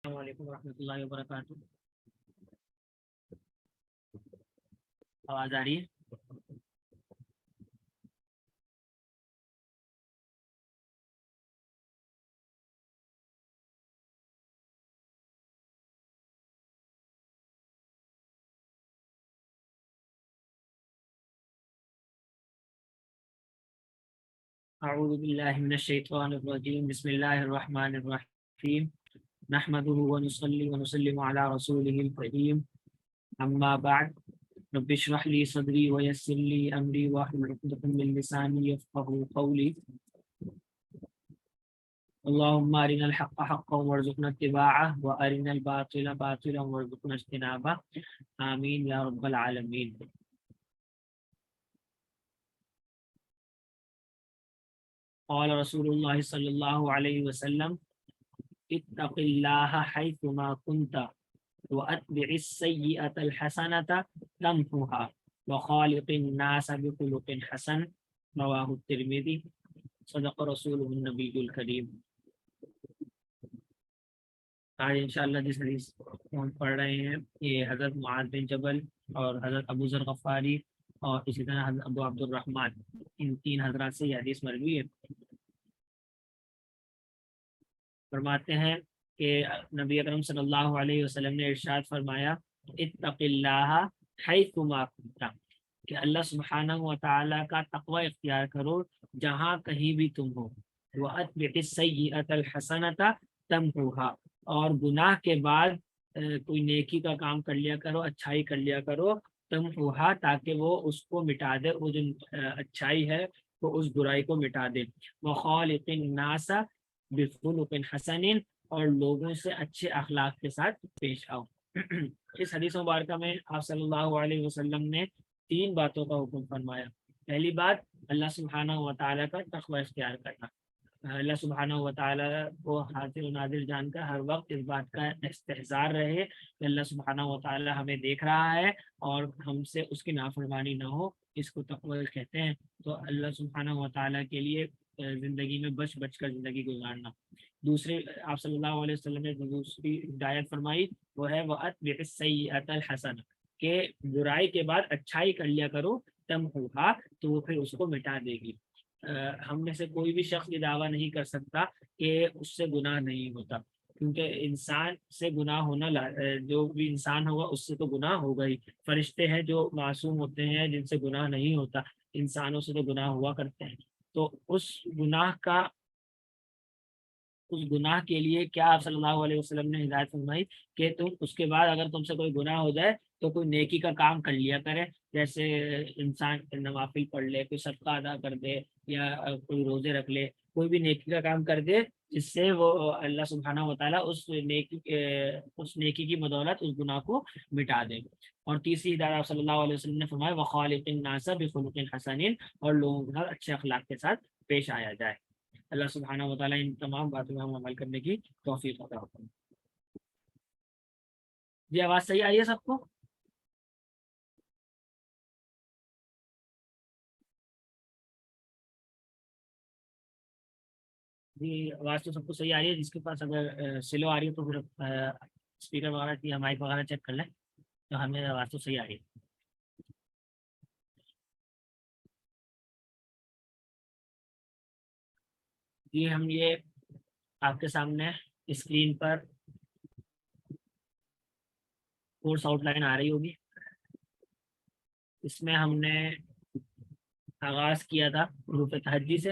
السلام علیکم ورحمۃ اللہ وبرکاتہ. آواز آ رہی ہے؟ اعوذ باللہ من الشیطان الرجیم. بسم اللہ الرحمن الرحیم. نحمده ونصلي ونسلم على رسوله الكريم. اما بعد. رب اشرح لي صدري ويسر لي امري واحلل عقدة من لساني يفقهوا قولي. اللهم ارنا الحق حقا وارزقنا اتباعه وارنا الباطل باطلا وارزقنا اجتنابه. آمین یا رب العالمین. قال رسول اللہ صلی اللہ علیہ وسلم: اتق اللہ حیثما کنت واتبع السیئة الحسنة تمحها وخالق الناس بخلق حسن. رواہ الترمذی. صدق رسول النبی الکریم. آج انشاءاللہ جس حدیث ہم پڑھ رہے ہیں یہ حضرت معاذ بن جبل اور حضرت ابو ذر غفاری اور اسی طرح حضرت ابو عبد الرحمن، ان تین حضرات سے یہ حدیث مروی ہے. فرماتے ہیں کہ نبی اکرم صلی اللہ علیہ وسلم نے ارشاد فرمایا: اتق اللہ حیثما کنت، کہ اللہ سبحانہ و تعالیٰ کا تقوی اختیار کرو جہاں کہیں بھی تم ہو. وَأَتْبِعِ السَّيِّئَةَ الْحَسَنَةَ تَمْحُوهَا، اور گناہ کے بعد کوئی نیکی کا کام کر لیا کرو، اچھائی کر لیا کرو. تمحوها، تاکہ وہ اس کو مٹا دے، وہ جو اچھائی ہے وہ اس برائی کو مٹا دے. وَخَالِقِ النَّاسَ بخلق حسن، اور لوگوں سے اچھے اخلاق کے ساتھ پیش آؤ. اس حدیث مبارکہ میں آپ صلی اللہ علیہ وسلم نے تین باتوں کا حکم فرمایا. پہلی بات، اللہ سبحانہ و تعالیٰ کا تقوی اختیار کرنا. اللہ سبحانہ و تعالیٰ کو حاضر و ناظر جان کر ہر وقت اس بات کا استحضار رہے کہ اللہ سبحانہ و تعالیٰ ہمیں دیکھ رہا ہے اور ہم سے اس کی نافرمانی نہ ہو. اس کو تقوی کہتے ہیں. تو اللہ سبحانہ و تعالیٰ کے لیے زندگی میں بچ بچ کر زندگی گزارنا. دوسرے، آپ صلی اللہ علیہ وسلم نے دوسری ہدایت فرمائی، وہ ہے وَأَتْبِعِ السَّيِّئَةَ الْحَسَنَةَ، کہ برائی کے بعد اچھائی کر لیا کرو. تمحوہا، تو وہ پھر اس کو مٹا دے گی. ہم میں سے کوئی بھی شخص یہ دعویٰ نہیں کر سکتا کہ اس سے گناہ نہیں ہوتا، کیونکہ انسان سے گناہ ہونا جو بھی انسان ہوگا اس سے تو گناہ ہوگا ہی. فرشتے ہیں جو معصوم ہوتے ہیں جن سے گناہ نہیں ہوتا، انسانوں سے تو گناہ ہوا کرتے ہیں. تو اس گناہ کے لیے کیا آپ صلی اللہ علیہ وسلم نے ہدایت فرمائی کہ تم اس کے بعد اگر تم سے کوئی گناہ ہو جائے تو کوئی نیکی کا کام کر لیا کرے. جیسے انسان نوافل پڑھ لے، کوئی صدقہ ادا کر دے، یا کوئی روزے رکھ لے، کوئی بھی نیکی کا کام کر دے جس سے وہ اللہ سبحانہ و تعالیٰ اس نیکی کی بدولت اس گناہ کو مٹا دے. اور تیسری ہدایت آپ صلی اللہ علیہ وسلم نے فرمایا وَخَالِقِ النَّاسَ بِخُلُقٍ حَسَنٍ، اور لوگوں کے ساتھ اچھے اخلاق کے ساتھ پیش آیا جائے. اللہ سبحانہ و تعالیٰ ان تمام باتوں میں ہم عمل کرنے کی توفیق عطا فرمائے. جی آواز صحیح آئی ہے سب کو؟ جی آواز تو سب کو صحیح آ رہی ہے. جس کے پاس اگر سلو آ رہی ہے تو پھر اسپیکر وغیرہ کی مائک وغیرہ چیک کر لیں. تو ہمیں آواز تو صحیح آ رہی ہے. جی ہم یہ آپ کے سامنے اسکرین پر کورس آؤٹ لائن آ رہی ہوگی. اس میں ہم نے آغاز کیا تھا حروف تہجی سے،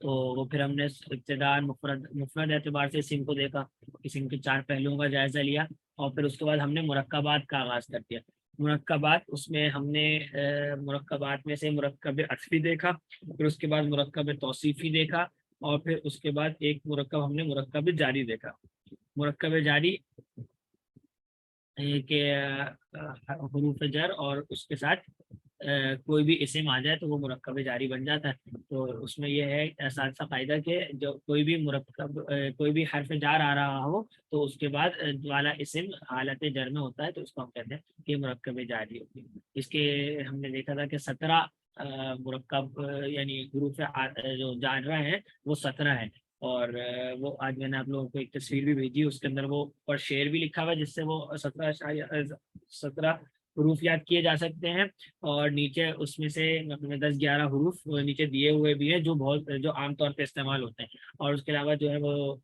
تو وہ پھر ہم نے ابتداء مفرد اعتبار سے اسم کو دیکھا، اسم کے چار پہلوؤں کا جائزہ لیا، اور پھر اس کے بعد ہم نے مرکبات کا آغاز کر دیا. مرکبات، اس میں ہم نے مرکبات میں سے مرکب عطفی دیکھا، پھر اس کے بعد مرکب توصیفی دیکھا، اور پھر اس کے بعد ایک مرکب ہم نے مرکب جاری دیکھا. مرکب جاری کہ حروف جر اور اس کے ساتھ کوئی بھی اسم آ جائے تو وہ مرکب جاری بن جاتا ہے. تو اس میں یہ ہے سادہ قاعدہ کہ جو کوئی بھی مرکب کوئی بھی حرف جار آ رہا ہو تو اس کے بعد والا اسم حالت جر میں ہوتا ہے، تو اس کو ہم کہتے ہیں کہ مرکب جاری ہوتی ہے. اس کے ہم نے دیکھا تھا کہ 17 مرکب یعنی حروف جو جارہ ہیں وہ 17 ہیں. اور وہ آج میں نے آپ لوگوں کو ایک تصویر بھی بھیجی، اس کے اندر وہ اور شعر بھی لکھا ہوا ہے جس سے وہ 17 حروف یاد کیے جا سکتے ہیں، اور نیچے اس میں سے 10-11 حروف نیچے دیے ہوئے بھی ہیں جو بہت جو عام طور پہ استعمال ہوتے ہیں، اور اس کے علاوہ جو ہے وہ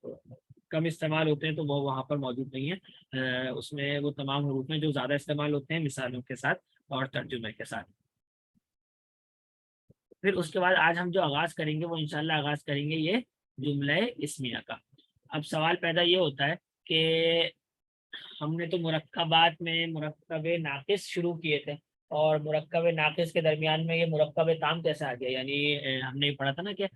کم استعمال ہوتے ہیں تو وہ وہاں پر موجود نہیں ہے۔ اس میں وہ تمام حروف ہیں جو زیادہ استعمال ہوتے ہیں مثالوں کے ساتھ اور ترجمے کے ساتھ۔ پھر اس کے بعد آج ہم جو آغاز کریں گے وہ انشاءاللہ آغاز کریں گے یہ جملہ اسمیہ کا۔ اب سوال پیدا یہ ہوتا ہے کہ ہم نے تو مرکبات میں مرکب ناقص شروع کیے تھے، اور مرکب ناقص کے درمیان میں یہ مرکب تام کیسے آ گیا؟ یعنی ہم نے یہ پڑھا تھا نا کہ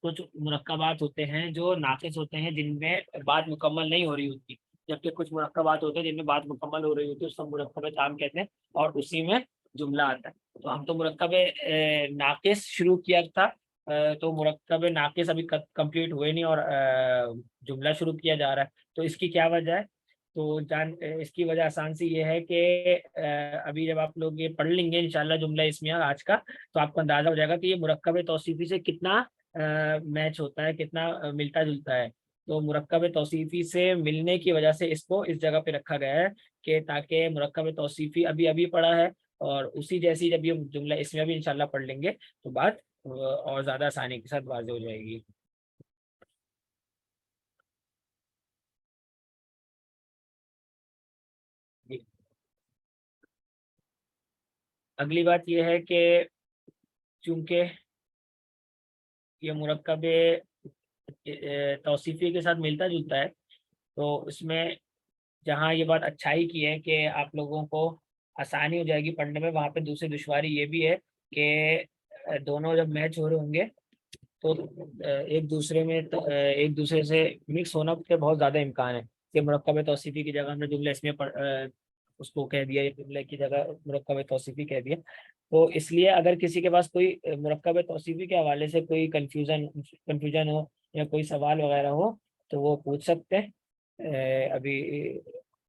کچھ مرکبات ہوتے ہیں جو ناقص ہوتے ہیں جن میں بات مکمل نہیں ہو رہی ہوتی، جبکہ کچھ مرکبات ہوتے ہیں جن میں بات مکمل ہو رہی ہوتی ہے، اس کو مرکب تام کہتے ہیں، اور اسی میں جملہ آتا ہے۔ تو ہم تو مرکب ناقص شروع کیا تھا، تو مرکب ناقص ابھی کمپلیٹ ہوئے نہیں، اور جملہ شروع کیا جا رہا ہے، تو اس کی کیا وجہ ہے؟ تو اس کی وجہ آسان سی یہ ہے کہ ابھی جب آپ لوگ یہ پڑھ لیں گے انشاءاللہ جملہ اسمیہ آج کا، تو آپ کو اندازہ ہو جائے گا کہ یہ مرکب توصیفی سے کتنا میچ ہوتا ہے، کتنا ملتا جلتا ہے۔ تو مرکب توصیفی سے ملنے کی وجہ سے اس کو اس جگہ پہ رکھا گیا ہے کہ تاکہ مرکب توصیفی ابھی ابھی پڑھا ہے، اور اسی جیسی جب یہ جملہ اسمیہ بھی انشاءاللہ پڑھ لیں گے تو بات اور زیادہ آسانی کے ساتھ واضح ہو جائے گی۔ جی۔ اگلی بات یہ ہے کہ چونکہ یہ مرکب توصیفی کے ساتھ ملتا جلتا ہے، تو اس میں جہاں یہ بات اچھائی کی ہے کہ آپ لوگوں کو آسانی ہو جائے گی پڑھنے میں، وہاں پہ دوسری دشواری یہ بھی ہے کہ دونوں جب میچ ہو رہے ہوں گے تو ایک دوسرے سے مکس ہونا کے بہت زیادہ امکان ہے، کہ مرکب توصیفی کی جگہ ہم نے جملہ اس میں اس کو کہہ دیا، جملے کی جگہ مرکب توصیفی کہہ دیا۔ تو اس لیے اگر کسی کے پاس کوئی مرکب توصیفی کے حوالے سے کوئی کنفیوژن ہو یا کوئی سوال وغیرہ ہو تو وہ پوچھ سکتے ہیں۔ ابھی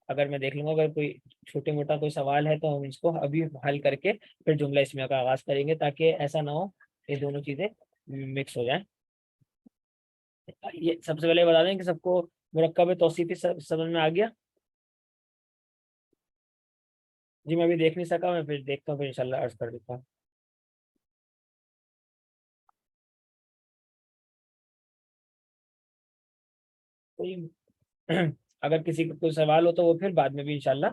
اگر میں دیکھ لوں گا اگر کوئی چھوٹے موٹا کوئی سوال ہے تو ہم اس کو ابھی حل کر کے پھر جملہ اسمیہ کا آغاز کریں گے، تاکہ ایسا نہ ہو یہ دونوں چیزیں مکس ہو جائیں۔ یہ سب سے پہلے بتا دیں کہ سب کو مرکب توصیفی سمجھ میں آ گیا؟ جی میں ابھی دیکھ نہیں سکا، میں پھر دیکھتا ہوں، پھر انشاءاللہ عرض کر دیتا ہوں۔ کوئی اگر کسی کو کوئی سوال ہو تو وہ پھر بعد میں بھی انشاءاللہ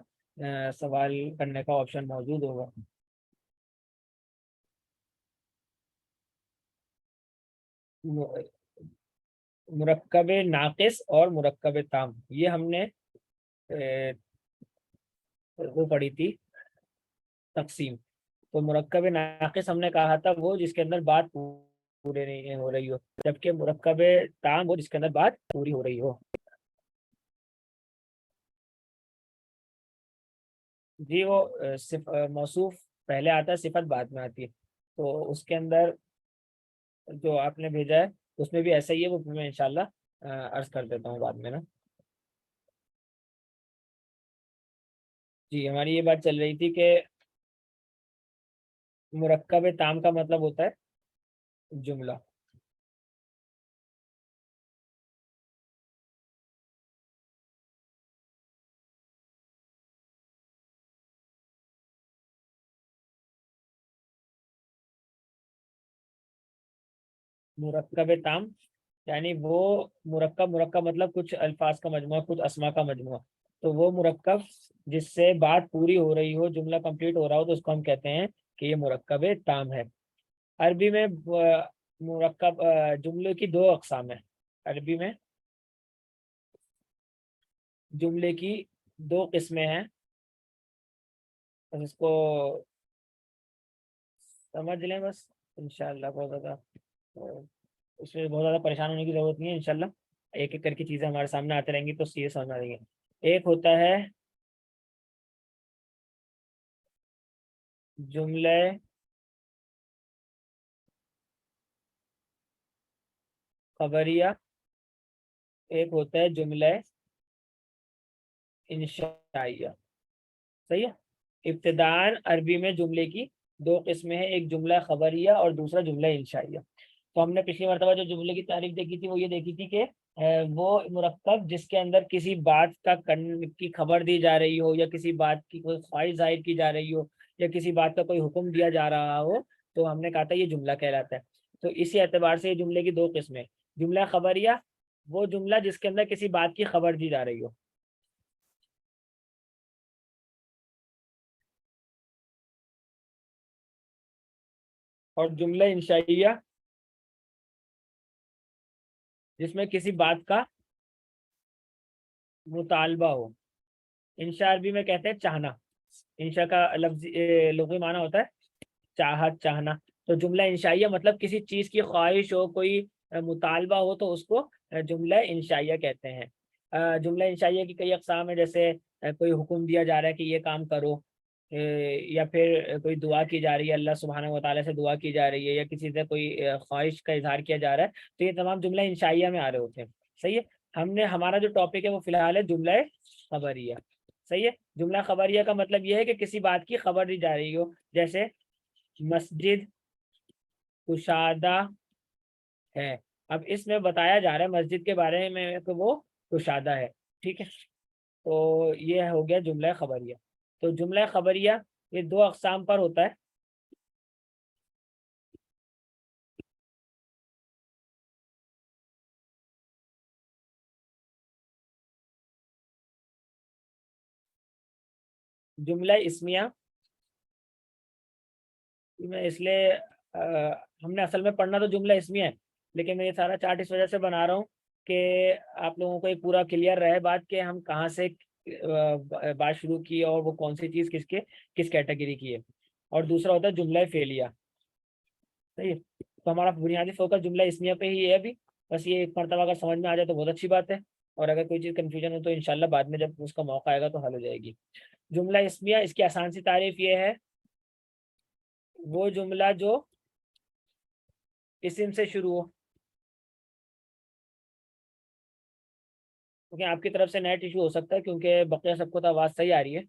سوال کرنے کا آپشن موجود ہوگا۔ مرکب ناقص اور مرکب تام، یہ ہم نے وہ پڑھی تھی تقسیم۔ تو مرکب ناقص ہم نے کہا تھا وہ جس کے اندر بات پورے نہیں ہو رہی ہو، جبکہ مرکب تام وہ جس کے اندر بات پوری ہو رہی ہو۔ جی وہ موصوف پہلے آتا ہے، صفت بعد میں آتی ہے، تو اس کے اندر جو آپ نے بھیجا ہے اس میں بھی ایسا ہی ہے، وہ میں انشاءاللہ عرض کر دیتا ہوں بعد میں نا۔ جی ہماری یہ بات چل رہی تھی کہ مرکب تام کا مطلب ہوتا ہے جملہ۔ مرکب تام یعنی وہ مرکب مطلب کچھ الفاظ کا مجموعہ، کچھ اسما کا مجموعہ، تو وہ مرکب جس سے بات پوری ہو رہی ہو، جملہ کنپلیٹ ہو رہا ہو، تو اس کو ہم کہتے ہیں کہ یہ مرکب تام ہے۔ عربی میں مرکب جملے کی دو اقسام ہیں۔ عربی میں جملے کی دو قسمیں ہیں، بس اس کو سمجھ لیں بس، انشاءاللہ بہت زیادہ اس میں بہت زیادہ پریشان ہونے کی ضرورت نہیں ہے، انشاءاللہ ایک ایک کر کے چیزیں ہمارے سامنے آتے رہیں گی تو سیدھے سمجھ آ رہی ہیں۔ ایک ہوتا ہے جملہ خبریہ، ایک ہوتا ہے جملہ انشائیہ، صحیح ہے؟ ابتداءً عربی میں جملے کی دو قسمیں ہیں، ایک جملہ خبریہ اور دوسرا جملہ انشائیہ۔ تو ہم نے پچھلی مرتبہ جو جملے کی تعریف دیکھی تھی وہ یہ دیکھی تھی کہ وہ مرکب جس کے اندر کسی بات کی خبر دی جا رہی ہو، یا کسی بات کی کوئی خواہش ظاہر کی جا رہی ہو، یا کسی بات کا کوئی حکم دیا جا رہا ہو، تو ہم نے کہا تھا یہ جملہ کہلاتا ہے۔ تو اسی اعتبار سے یہ جملے کی دو قسمیں، جملہ خبریہ وہ جملہ جس کے اندر کسی بات کی خبر دی جا رہی ہو، اور جملہ انشائیہ جس میں کسی بات کا مطالبہ ہو۔ انشاء عربی میں کہتے ہیں چاہنا، انشاء کا لفظ لغوی معنی ہوتا ہے چاہت، چاہنا۔ تو جملہ انشائیہ مطلب کسی چیز کی خواہش ہو، کوئی مطالبہ ہو، تو اس کو جملہ انشائیہ کہتے ہیں۔ جملہ انشائیہ کی کئی اقسام ہیں، جیسے کوئی حکم دیا جا رہا ہے کہ یہ کام کرو، یا پھر کوئی دعا کی جا رہی ہے، اللہ سبحانہ و تعالیٰ سے دعا کی جا رہی ہے، یا کسی سے کوئی خواہش کا اظہار کیا جا رہا ہے، تو یہ تمام جملہ انشائیہ میں آ رہے ہوتے ہیں۔ صحیح ہے۔ ہمارا جو ٹاپک ہے وہ فی الحال ہے جملہ خبریہ۔ صحیح ہے۔ جملہ خبریہ کا مطلب یہ ہے کہ کسی بات کی خبر دی جا رہی ہو، جیسے مسجد کشادہ ہے۔ اب اس میں بتایا جا رہا ہے مسجد کے بارے میں کہ وہ کشادہ ہے، ٹھیک ہے۔ تو یہ ہو گیا جملہ خبریہ۔ تو جملہ خبریہ یہ دو اقسام پر ہوتا ہے۔ جملہ اسمیہ میں اس لیے ہم نے اصل میں پڑھنا تو جملہ اسمیہ ہے، لیکن میں یہ سارا چارٹ اس وجہ سے بنا رہا ہوں کہ آپ لوگوں کو ایک پورا کلیئر رہے بات کہ ہم کہاں سے بات شروع کی اور وہ کون سی چیز کس کیٹیگری کی ہے۔ اور دوسرا ہوتا ہے جملہ فعلیہ۔ صحیح ہے۔ تو ہمارا بنیادی فوکس جملہ اسمیہ پہ ہی ہے ابھی، بس یہ ایک مرتبہ اگر سمجھ میں آ جائے تو بہت اچھی بات ہے، اور اگر کوئی چیز کنفیوژن ہو تو انشاءاللہ بعد میں جب اس کا موقع آئے گا تو حل ہو جائے گی۔ جملہ اسمیہ اس کی آسان سی تعریف یہ ہے، وہ جملہ جو اسم سے شروع ہو۔ کیونکہ آپ کی طرف سے نیٹ ایشو ہو سکتا ہے، کیونکہ بقیہ سب کو تو آواز صحیح آ رہی ہے،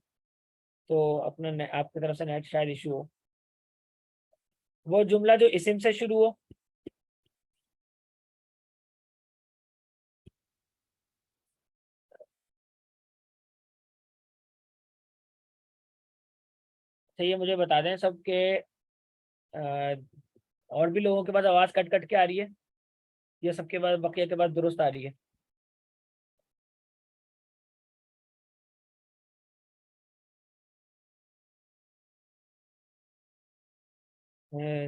تو اپنا آپ کی طرف سے نیٹ شاید ایشو ہو۔ وہ جملہ جو اسم سے شروع ہو، تو یہ مجھے بتا دیں سب کے اور بھی لوگوں کے پاس آواز کٹ کٹ کے آ رہی ہے، یہ سب کے بعد بقیہ کے بعد درست آ رہی ہے؟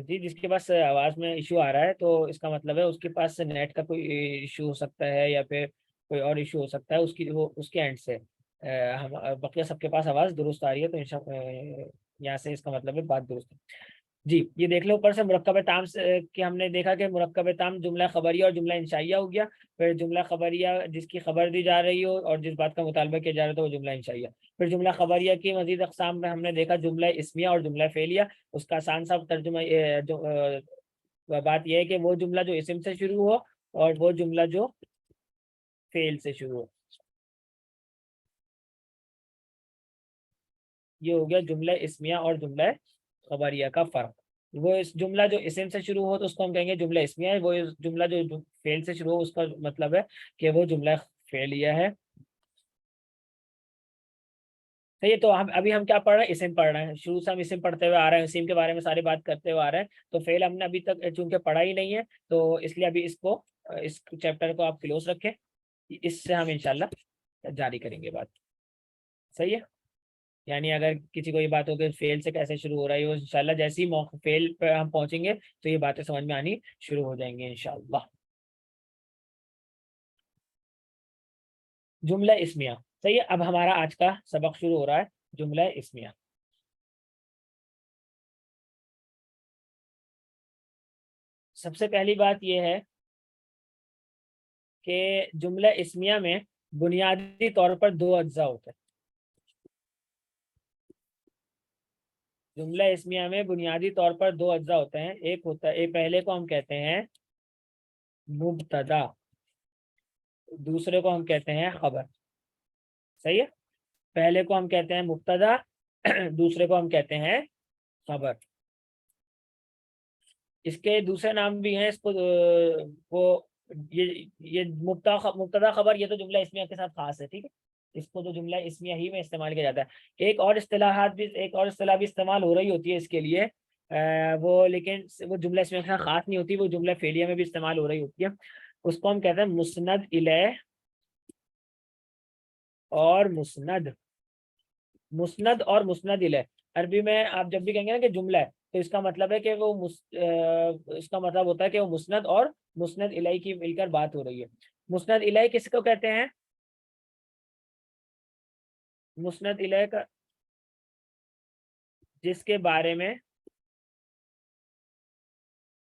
جی، جس کے پاس آواز میں ایشو آ رہا ہے تو اس کا مطلب ہے اس کے پاس نیٹ کا کوئی ایشو ہو سکتا ہے، یا پھر کوئی اور ایشو ہو سکتا ہے اس کے اینڈ سے۔ ہم بقیہ سب کے پاس آواز درست آ رہی ہے، تو یہاں سے اس کا مطلب ہے بات درست ہے۔ جی، یہ دیکھ لو اوپر سے مرکب تام سے کہ ہم نے دیکھا کہ مرکب تام جملہ خبریہ اور جملہ انشائیہ ہو گیا۔ پھر جملہ خبریہ جس کی خبر دی جا رہی ہو اور جس بات کا مطالبہ کیا جا رہا تھا وہ جملہ انشائیہ۔ پھر جملہ خبریہ کی مزید اقسام میں ہم نے دیکھا جملہ اسمیہ اور جملہ فعلیہ۔ اس کا آسان سا ترجمہ بات یہ ہے کہ وہ جملہ جو اسم سے شروع ہو اور وہ جملہ جو فعل سے شروع ہو۔ یہ ہو گیا جملہ اسمیہ اور جملہ خبریہ کا فرق۔ وہ اس جملہ جو اسم سے شروع ہو تو اس کو ہم کہیں گے جملہ اسمیہ ہے، وہ جملہ جو فعل سے شروع ہو اس کا مطلب ہے کہ وہ جملہ فعلیہ ہے۔ صحیح ہے۔ تو ہم کیا پڑھ رہے ہیں؟ اسم پڑھ رہے ہیں، شروع سے ہم اسم پڑھتے ہوئے آ رہے ہیں، اسم کے بارے میں ساری بات کرتے ہوئے آ رہے ہیں۔ تو فعل ہم نے ابھی تک چونکہ پڑھا ہی نہیں ہے، تو اس لیے ابھی اس چیپٹر کو آپ کلوز رکھیں، اس سے ہم انشاءاللہ جاری کریں گے بات۔ صحیح ہے۔ یعنی اگر کسی کو یہ بات ہو کہ فیل سے کیسے شروع ہو رہا ہے، وہ انشاءاللہ جیسے ہی موقع فیل پہ ہم پہنچیں گے تو یہ باتیں سمجھ میں آنی شروع ہو جائیں گے انشاءاللہ۔ جملہ اسمیہ۔ صحیح ہے۔ اب ہمارا آج کا سبق شروع ہو رہا ہے، جملہ اسمیہ۔ سب سے پہلی بات یہ ہے کہ جملہ اسمیہ میں بنیادی طور پر دو اجزاء ہوتے ہیں۔ جملہ اسمیہ میں بنیادی طور پر دو اجزاء ہوتے ہیں، ایک ہوتا ہے پہلے کو ہم کہتے ہیں مبتدا، دوسرے کو ہم کہتے ہیں خبر۔ صحیح ہے۔ پہلے کو ہم کہتے ہیں مبتدا، دوسرے کو ہم کہتے ہیں خبر۔ اس کے دوسرے نام بھی ہیں، اس کو وہ یہ مبتدا خبر، یہ تو جملہ اسمیہ کے ساتھ خاص ہے، ٹھیک ہے، اس کو تو جملہ اسمیہ ہی میں استعمال کیا جاتا ہے۔ ایک اور اصطلاح بھی استعمال ہو رہی ہوتی ہے اس کے لیے، وہ لیکن وہ جملہ اسمیہ کے ساتھ خاص نہیں ہوتی، وہ جملہ فعلیہ میں بھی استعمال ہو رہی ہوتی ہے، اس کو ہم کہتے ہیں مسند الیہ اور مسند اور مسند الیہ۔ عربی میں آپ جب بھی کہیں گے نا کہ جملہ ہے، تو اس کا مطلب ہے کہ وہ اس کا مطلب ہوتا ہے کہ وہ مسند اور مسند الیہ کی مل کر بات ہو رہی ہے۔ مسند الیہ کس کو کہتے ہیں؟ مسند الیہ کا جس کے بارے میں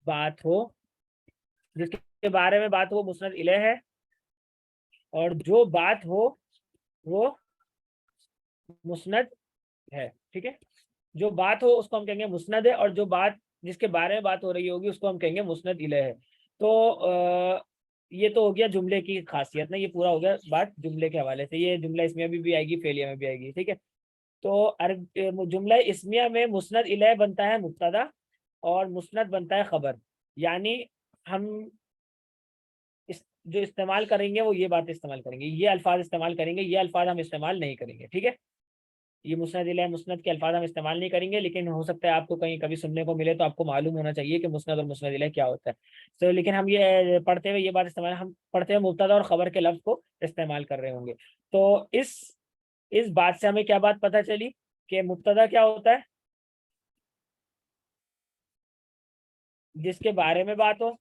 بات ہو، جس کے بارے میں بات ہو وہ مسند الیہ ہے، اور جو بات ہو وہ مسند ہے، ٹھیک ہے، جو بات ہو اس کو ہم کہیں گے مسند ہے، اور جو بات جس کے بارے میں بات ہو رہی ہوگی اس کو ہم کہیں گے مسند الیہ ہے۔ تو یہ تو ہو گیا جملے کی خاصیت نا، یہ پورا ہو گیا بات جملے کے حوالے سے، یہ جملہ اسمیہ بھی آئے گی، فعلیہ میں بھی آئے گی، ٹھیک ہے۔ تو جملہ اسمیہ میں مسند الیہ بنتا ہے مبتدا، اور مسند بنتا ہے خبر، یعنی ہم جو استعمال کریں گے وہ یہ بات استعمال کریں گے، یہ الفاظ استعمال کریں گے، یہ الفاظ ہم استعمال نہیں کریں گے، ٹھیک ہے، یہ مسند الیہ مسند کے الفاظ ہم استعمال نہیں کریں گے، لیکن ہو سکتا ہے آپ کو کہیں کبھی سننے کو ملے تو آپ کو معلوم ہونا چاہیے کہ مسند اور مسند الیہ کیا ہوتا ہے، تو لیکن ہم یہ پڑھتے ہوئے یہ بات استعمال، ہم پڑھتے ہوئے مبتدا اور خبر کے لفظ کو استعمال کر رہے ہوں گے۔ تو اس بات سے ہمیں کیا بات پتہ چلی کہ مبتدا کیا ہوتا ہے؟ جس کے بارے میں بات ہو،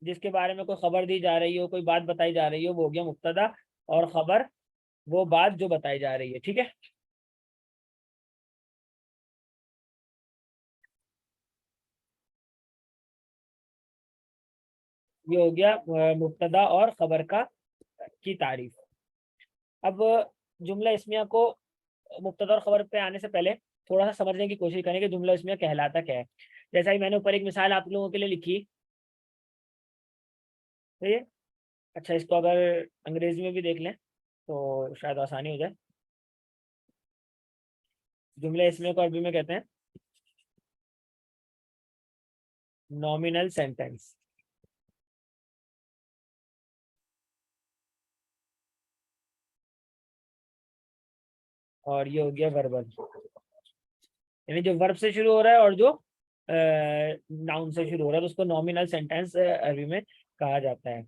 جس کے بارے میں کوئی خبر دی جا رہی ہو، کوئی بات بتائی جا رہی ہو، وہ ہو گیا مبتدا، اور خبر وہ بات جو بتائی جا رہی ہے، ٹھیک ہے۔ یہ ہو گیا مبتدا اور خبر کی تعریف۔ اب جملہ اسمیہ کو مبتدا اور خبر پہ آنے سے پہلے تھوڑا سا سمجھنے کی کوشش کریں کہ جملہ اسمیہ کہلاتا کیا ہے۔ جیسا ہی میں نے اوپر ایک مثال آپ لوگوں کے لیے لکھی، صحیح ہے، اچھا اس کو اگر انگریزی میں بھی دیکھ لیں تو شاید آسانی ہو جائے۔ جملہ اسمیہ کو عربی میں کہتے ہیں نومینل سینٹینس، اور یہ ہو گیا وربل، یعنی جو ورب سے شروع ہو رہا ہے اور جو ناؤن سے شروع ہو رہا ہے تو اس کو نومینل سینٹینس عربی میں کہا جاتا ہے۔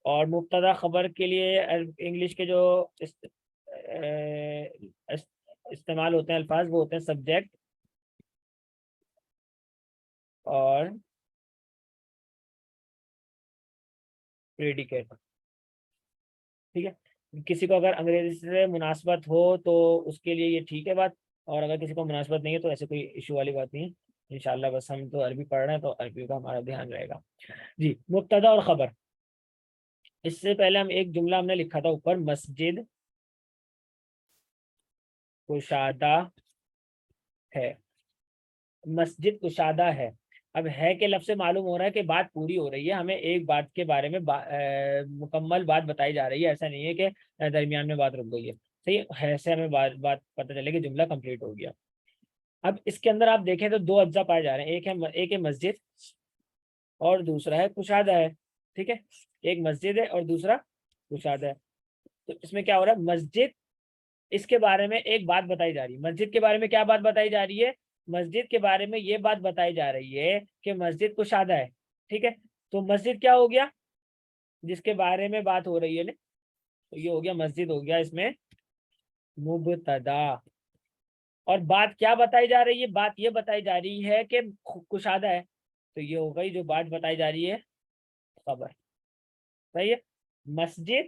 اور مبتدا خبر کے لیے انگلش کے جو استعمال ہوتے ہیں الفاظ، وہ ہوتے ہیں سبجیکٹ اور پریڈیکیٹ، ٹھیک ہے۔ کسی کو اگر انگریزی سے مناسبت ہو تو اس کے لیے یہ ٹھیک ہے بات، اور اگر کسی کو مناسبت نہیں ہے تو ایسے کوئی ایشو والی بات نہیں ہے انشاءاللہ، بس ہم تو عربی پڑھ رہے ہیں تو عربی کا ہمارا دھیان رہے گا۔ جی، مبتدا اور خبر، اس سے پہلے ہم ایک جملہ ہم نے لکھا تھا اوپر، مسجد کشادہ ہے، مسجد کشادہ ہے۔ اب ہے کے لفظ سے معلوم ہو رہا ہے کہ بات پوری ہو رہی ہے، ہمیں ایک بات کے بارے میں مکمل بات بتائی جا رہی ہے، ایسا نہیں ہے کہ درمیان میں بات رک گئی ہے، صحیح ہے، سے ہمیں بات پتہ چلے کہ جملہ کمپلیٹ ہو گیا۔ اب اس کے اندر آپ دیکھیں تو دو اجزاء پائے جا رہے ہیں، ایک ہے مسجد اور دوسرا ہے کشادہ ہے، ٹھیک ہے، ایک مسجد ہے اور دوسرا کشادہ ہے۔ تو اس میں کیا ہو رہا ہے، مسجد، اس کے بارے میں ایک بات بتائی جا رہی ہے، مسجد کے بارے میں کیا بات بتائی جا رہی ہے، مسجد کے بارے میں یہ بات بتائی جا رہی ہے کہ مسجد کشادہ ہے، ٹھیک ہے۔ تو مسجد کیا ہو گیا، جس کے بارے میں بات ہو رہی ہے نا، تو یہ ہو گیا مسجد، ہو گیا اس میں مبتدا، اور بات کیا بتائی جا رہی ہے، بات یہ بتائی جا رہی ہے کہ کشادہ ہے، تو یہ ہو گئی جو بات بتائی جا رہی ہے خبر، صحیح ہے۔ مسجد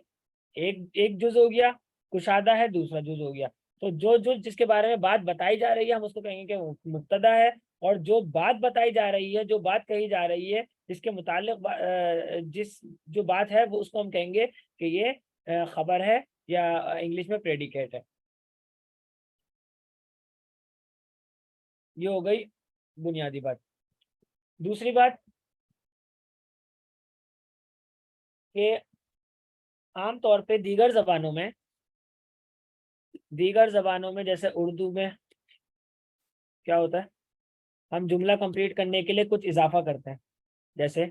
ایک جز ہو گیا، کشادہ ہے دوسرا جز ہو گیا، تو جو جز جس کے بارے میں بات بتائی جا رہی ہے ہم اس کو کہیں گے کہ مبتدا ہے، اور جو بات بتائی جا رہی ہے، جو بات کہی جا رہی ہے، جس کے متعلق جس جو بات ہے وہ اس کو ہم کہیں گے کہ یہ خبر ہے، یا انگلش میں پریڈیکیٹ ہے۔ یہ ہو گئی بنیادی بات۔ دوسری بات کہ عام طور پہ دیگر زبانوں میں جیسے اردو میں کیا ہوتا ہے؟ ہم جملہ کمپلیٹ کرنے کے لیے کچھ اضافہ کرتے ہیں، جیسے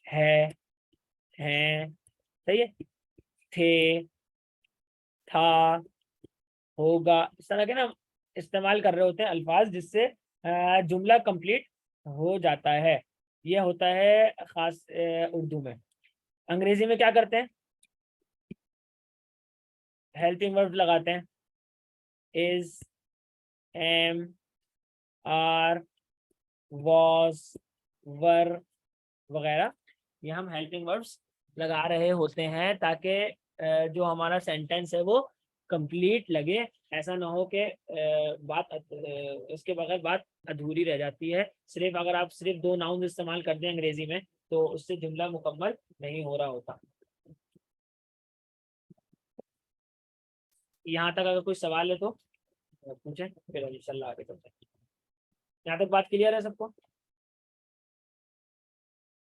ہے، ہیں، صحیح ہے، تھے، تھا، ہوگا، اس طرح کے نا استعمال کر رہے ہوتے ہیں الفاظ جس سے جملہ کمپلیٹ ہو جاتا ہے. یہ ہوتا ہے خاص اردو میں. انگریزی میں کیا کرتے ہیں؟ ہیلپنگ ورب لگاتے ہیں، از، ایم، آر، واز، ور وغیرہ. یہ ہم ہیلپنگ وربس لگا رہے ہوتے ہیں تاکہ جو ہمارا سینٹینس ہے وہ کمپلیٹ لگے. ایسا نہ ہو کہ بات اس کے بغیر بات ادھوری رہ جاتی ہے. صرف اگر آپ صرف دو ناؤن استعمال کر دیں انگریزی میں تو اس سے جملہ مکمل نہیں ہو رہا ہوتا. یہاں تک اگر کوئی سوال ہے تو پوچھیں، پھر انشاءاللہ آگے چلتے ہیں. یہاں تک بات کلیئر ہے سب کو؟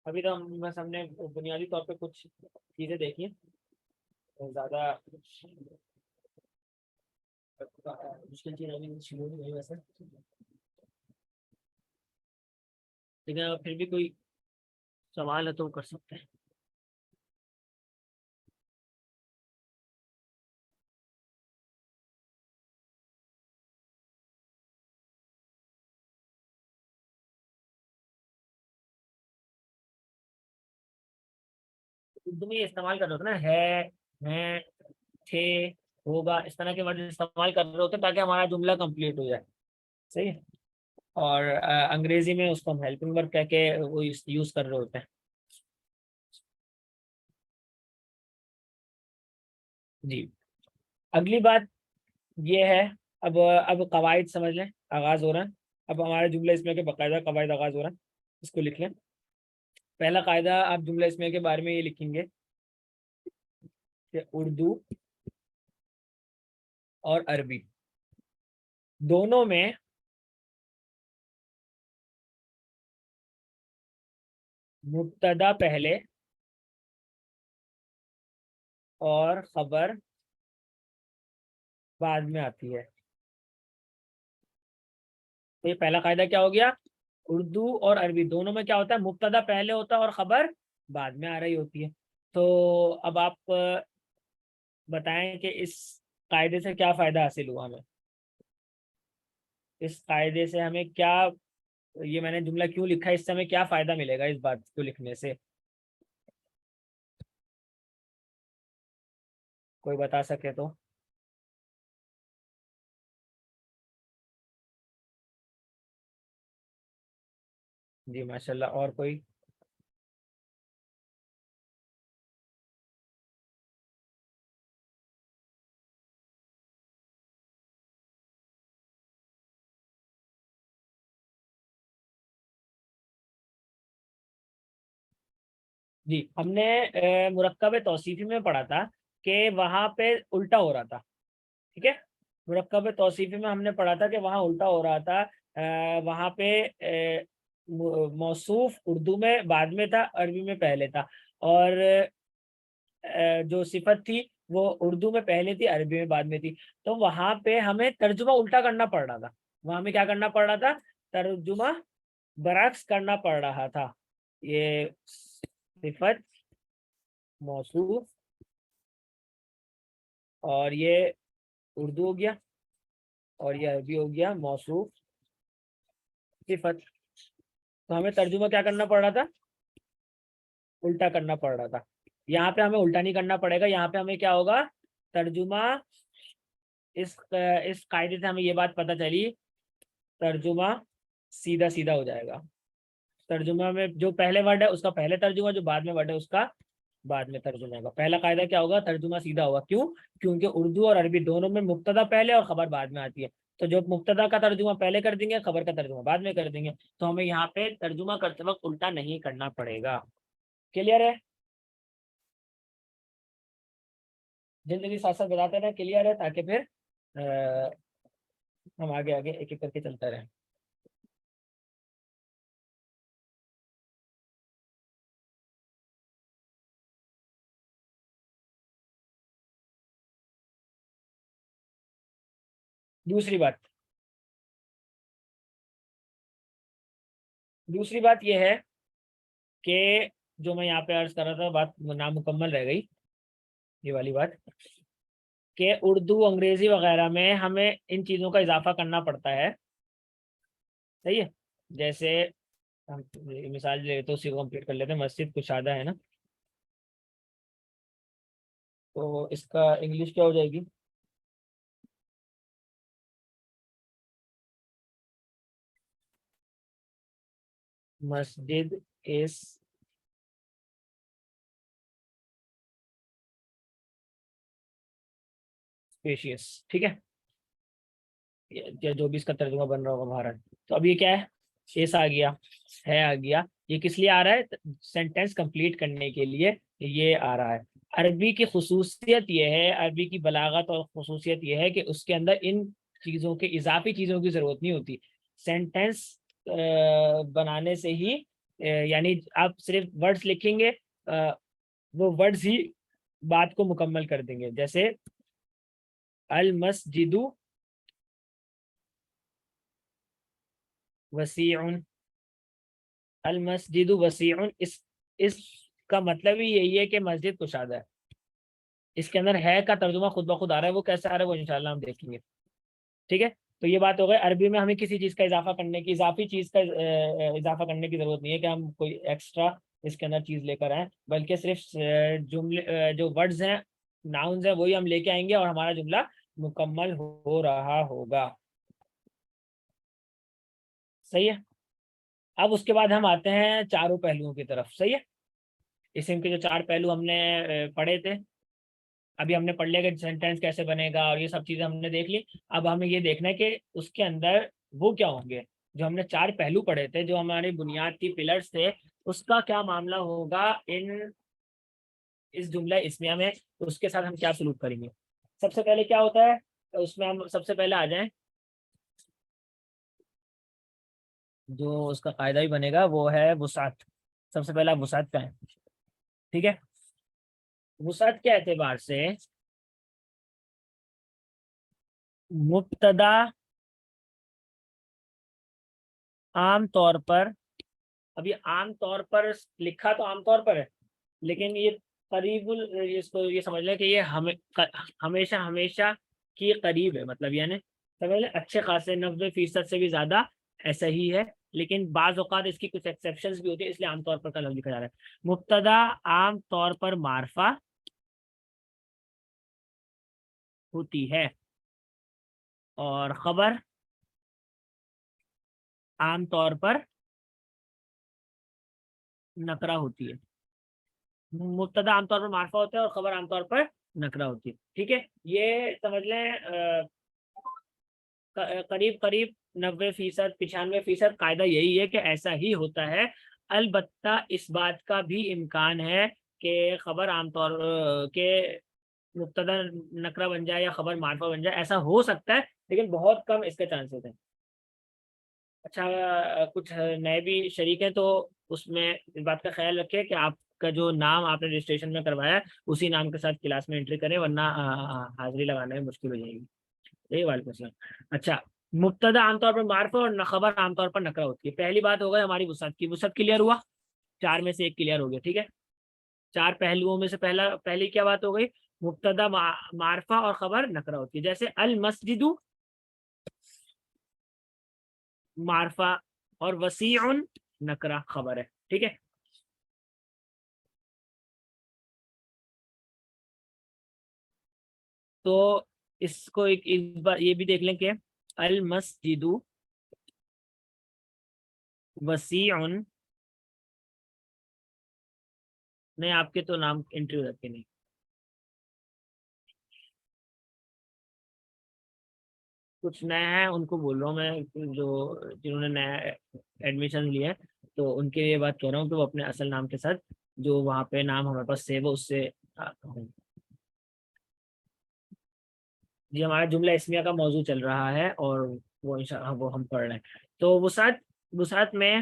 ابھی تو بس ہم نے بنیادی طور پہ کچھ چیزیں دیکھی ہیں، زیادہ مشکل چیز ابھی شروع نہیں ہوئی ویسے، لیکن اگر پھر بھی کوئی سوال ہے تو کر سکتے ہیں. اردو میں یہ استعمال کر رہے ہوتے نا، ہے، ہیں، تھے، ہوگا، اس طرح کے ورڈ استعمال کر رہے ہوتے ہیں تاکہ ہمارا جملہ کمپلیٹ ہو جائے. صحیح ہے. اور انگریزی میں اس کو ہم ہیلپنگ ورب کہہ کے وہ یوز کر رہے ہوتے ہیں. جی. اگلی بات یہ ہے، اب قواعد سمجھ لیں، آغاز ہو رہا ہے. اب ہمارے جملہ اس میں کے باقاعدہ قواعد آغاز ہو رہا ہے. اس کو لکھ لیں. پہلا قاعدہ آپ جملہ اس میں کے بارے میں یہ لکھیں گے کہ اردو اور عربی دونوں میں مبتدا پہلے اور خبر بعد میں آتی ہے. تو یہ پہلا قاعدہ کیا ہو گیا؟ اردو اور عربی دونوں میں کیا ہوتا ہے؟ مبتدا پہلے ہوتا ہے اور خبر بعد میں آ رہی ہوتی ہے. تو اب آپ بتائیں کہ اس قاعدے سے کیا فائدہ حاصل ہوا ہمیں؟ اس قاعدے سے ہمیں کیا، یہ میں نے جملہ کیوں لکھا ہے، اس سے ہمیں کیا فائدہ ملے گا اس بات کو لکھنے سے؟ کوئی بتا سکے تو. جی ماشاء اللہ. اور کوئی؟ جی ہم نے مرکب توصیفی میں پڑھا تھا کہ وہاں پہ الٹا ہو رہا تھا. ٹھیک ہے. مرکب توصیفی میں ہم نے پڑھا تھا کہ وہاں الٹا ہو رہا تھا. وہاں پہ موصوف اردو میں بعد میں تھا، عربی میں پہلے تھا. اور جو صفت تھی وہ اردو میں پہلے تھی، عربی میں بعد میں تھی. تو وہاں پہ ہمیں ترجمہ الٹا کرنا پڑ رہا تھا. وہاں میں کیا کرنا پڑ رہا تھا؟ ترجمہ برعکس کرنا پڑ رہا تھا. یہ صفت، موصوف، اور یہ اردو ہو گیا، اور یہ عربی ہو گیا موصوف، صفت. تو ہمیں ترجمہ کیا کرنا پڑ رہا تھا؟ الٹا کرنا پڑ رہا تھا. یہاں پہ ہمیں الٹا نہیں کرنا پڑے گا. یہاں پہ ہمیں کیا ہوگا؟ ترجمہ اس قاعدے سے ہمیں یہ بات پتہ چلی، ترجمہ سیدھا سیدھا ہو جائے گا. ترجمہ میں جو پہلے ورڈ ہے اس کا پہلے ترجمہ، جو بعد میں ورڈ ہے اس کا بعد میں ترجمہ ہوگا. پہلا قاعدہ کیا ہوگا؟ ترجمہ سیدھا ہوگا. کیوں؟ کیونکہ اردو اور عربی دونوں میں مبتدا پہلے اور خبر بعد میں آتی ہے. تو جو مبتدا کا ترجمہ پہلے کر دیں گے، خبر کا ترجمہ بعد میں کر دیں گے. تو ہمیں یہاں پہ ترجمہ کرتے وقت الٹا نہیں کرنا پڑے گا. کلیئر ہے؟ زندگی ساتھ ساتھ بتاتے رہے. کلیئر ہے؟ تاکہ پھر ہم آگے آگے ایک ایک کر کے چلتا رہیں. دوسری بات، دوسری بات یہ ہے کہ جو میں یہاں پہ عرض کر رہا تھا، بات نامکمل رہ گئی یہ والی بات، کہ اردو انگریزی وغیرہ میں ہمیں ان چیزوں کا اضافہ کرنا پڑتا ہے، صحیح ہے؟ جیسے ہم مثال لے تو اسی کو کمپلیٹ کر لیتے ہیں، مسجد کشادہ ہے نا، تو اس کا انگلش کیا ہو جائے گی؟ مسجد از اسپیشیس، ٹھیک ہے، یا جو بھی اس کا ترجمہ بن رہا ہوگا باہر۔ تو اب یہ کیا ہے؟ ایس آ گیا، ہے آ گیا، یہ کس لیے آ رہا ہے؟ سینٹینس کمپلیٹ کرنے کے لیے یہ آ رہا ہے۔ عربی کی خصوصیت یہ ہے، عربی کی بلاغت اور خصوصیت یہ ہے کہ اس کے اندر ان چیزوں کے، اضافی چیزوں کی ضرورت نہیں ہوتی۔ سینٹینس بنانے سے ہی یعنی آپ صرف ورڈز لکھیں گے، وہ ورڈز ہی بات کو مکمل کر دیں گے۔ جیسے المسجد وسیع، المسجد وسیع، اس کا مطلب ہی یہی ہے کہ مسجد کشادہ ہے۔ اس کے اندر ہے کا ترجمہ خود بخود آ رہا ہے، وہ کیسے آ رہا ہے وہ انشاءاللہ ہم دیکھیں گے، ٹھیک ہے؟ تو یہ بات ہو گئی، عربی میں ہمیں کسی چیز کا اضافہ کرنے کی، اضافی چیز کا اضافہ کرنے کی ضرورت نہیں ہے کہ ہم کوئی ایکسٹرا اس کے اندر چیز لے کر آئیں، بلکہ صرف جملے جو ورڈز ہیں، ناؤنز ہیں، وہی ہم لے کے آئیں گے اور ہمارا جملہ مکمل ہو رہا ہوگا، صحیح ہے؟ اب اس کے بعد ہم آتے ہیں چاروں پہلوؤں کی طرف، صحیح ہے؟ اسم کے جو چار پہلو ہم نے پڑھے تھے، ابھی ہم نے پڑھ لیا کہ سینٹینس کیسے بنے گا اور یہ سب چیزیں ہم نے دیکھ لی۔ اب ہمیں یہ دیکھنا ہے کہ اس کے اندر وہ کیا ہوں گے جو ہم نے چار پہلو پڑھے تھے، جو ہماری بنیاد کی پلرز تھے، اس کا کیا معاملہ ہوگا اس جملہ اسمیہ میں، اس کے ساتھ ہم کیا سلوک کریں گے۔ سب سے پہلے کیا ہوتا ہے اس میں، ہم سب سے پہلے آ جائیں، جو اس کا قاعدہ بھی بنے گا وہ ہے وسعت۔ سب سے پہلا وسعت کا ہے، ٹھیک ہے؟ وسعت کے اعتبار سے مبتدا عام طور پر، اب یہ عام طور پر لکھا تو عام طور پر ہے، لیکن یہ قریب اس کو یہ سمجھ لیں کہ یہ ہمیشہ ہمیشہ کی قریب ہے، مطلب یعنی سمجھ لیں اچھے خاصے 90% سے بھی زیادہ ایسا ہی ہے، لیکن بعض اوقات اس کی کچھ ایکسیپشنز بھی ہوتی ہے، اس لیے عام طور پر کا لفظ لکھا جا رہا ہے۔ مبتدا عام طور پر معرفہ ہوتی ہے، اور خبر عام طور پر نکرہ ہوتی ہے۔ مبتدا عام طور پر معرفہ ہوتا ہے اور خبر عام طور پر نکرہ ہوتی ہے، ٹھیک ہے؟ یہ سمجھ لیں قریب قریب 90%، 95% قاعدہ یہی ہے کہ ایسا ہی ہوتا ہے۔ البتہ اس بات کا بھی امکان ہے کہ خبر عام طور کے مبتدا نکرہ بن جائے یا خبر معرفہ بن جائے، ایسا ہو سکتا ہے، لیکن بہت کم اس کے چانسز ہیں۔ اچھا، کچھ نئے بھی شریک ہیں، تو اس میں اس بات کا خیال رکھیں کہ آپ کا جو نام آپ نے رجسٹریشن میں کروایا ہے اسی نام کے ساتھ کلاس میں انٹری کریں، ورنہ حاضری لگانے میں مشکل ہو جائے گی۔ یہی وعلیکم السلام۔ اچھا، مبتدا عام طور پر معرفہ اور خبر عام طور پر نکرہ ہوتی ہے۔ پہلی بات ہو گئی ہماری وسعت کی، وسعت کلیئر ہوا، چار میں سے ایک کلیئر ہو گیا، ٹھیک ہے؟ چار پہلوؤں میں سے پہلی کیا بات ہو گئی؟ مبتدا معرفہ اور خبر نکرہ ہوتی ہے۔ جیسے المسجد معرفہ اور وسیع نکرہ خبر ہے، ٹھیک ہے؟ تو اس کو ایک بار یہ بھی دیکھ لیں کہ المسجد وسیع، نہیں آپ کے تو نام انٹری رکھے نہیں، کچھ نئے ہیں ان کو بول رہا ہوں میں، جو جنہوں نے نیا ایڈمیشن لیا ہے، تو ان کے لیے بات کہہ رہا ہوں کہ وہ اپنے اصل نام کے ساتھ جو وہاں پہ نام ہمارے پاس سیو ہے اس سے جی ہمارا جملہ اسمیہ کا موضوع چل رہا ہے اور وہ انشاءاللہ وہ ہم پڑھ رہے ہیں۔ تو وسعت میں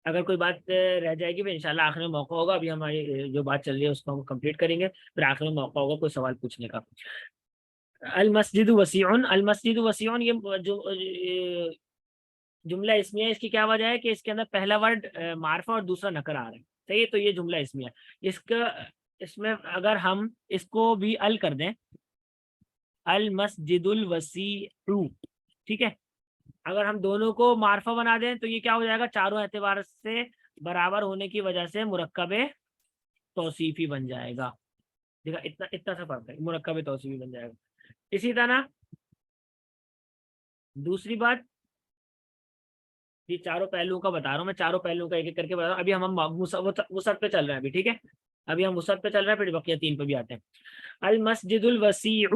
اگر کوئی بات رہ جائے گی پھر انشاءاللہ آخر میں موقع ہوگا، ابھی ہماری جو بات چل رہی ہے اس کو ہم کمپلیٹ کریں گے، پھر آخر میں موقع ہوگا کوئی سوال پوچھنے کا۔ المسجد وسیع، المسجد وسیع، یہ جو جملہ اسمیہ اس کی کیا وجہ ہے کہ اس کے اندر پہلا ورڈ معرفہ اور دوسرا نکر آ رہا ہے. صحیح ہے, تو یہ جملہ اسمیہ. اس میں اگر ہم اس کو بھی ال کر دیں, المسجد الوسیع, ٹھیک ہے, اگر ہم دونوں کو معرفہ بنا دیں تو یہ کیا ہو جائے گا, چاروں اعتبار سے برابر ہونے کی وجہ سے مرکب توصیفی بن جائے گا. دیکھا اتنا سا فرق ہے, مرکب توصیفی بن جائے گا. اسی طرح دوسری بات, یہ چاروں پہلوؤں کا بتا رہا ہوں میں, چاروں پہلوؤں کا ایک ایک کر کے بتا رہا ہوں. ابھی ہم وسعت پہ چل رہے ہیں ابھی, ٹھیک ہے, ابھی ہم وسعت پہ چل رہے ہیں, پھر بقیہ تین پہ بھی آتے ہیں. المسجد الوسیع,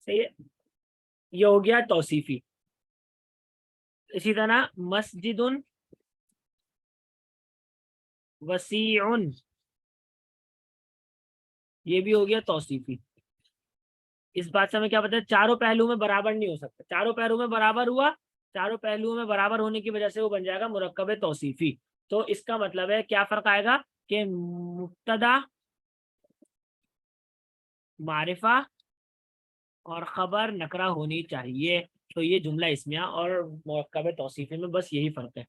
صحیح ہے, یہ ہو گیا توصیفی. اسی طرح مسجد وسیع, یہ بھی ہو گیا توصیفی. اس بات سے ہمیں کیا پتا ہے, چاروں پہلو میں برابر نہیں ہو سکتا. چاروں پہلو میں برابر ہوا, چاروں پہلوؤں میں برابر ہونے کی وجہ سے وہ بن جائے گا مرکب توصیفی. تو اس کا مطلب ہے کیا فرق آئے گا کہ مبتدا معرفہ اور خبر نکرہ ہونی چاہیے. تو یہ جملہ اسمیہ اور مرکب توصیفی میں بس یہی فرق ہے.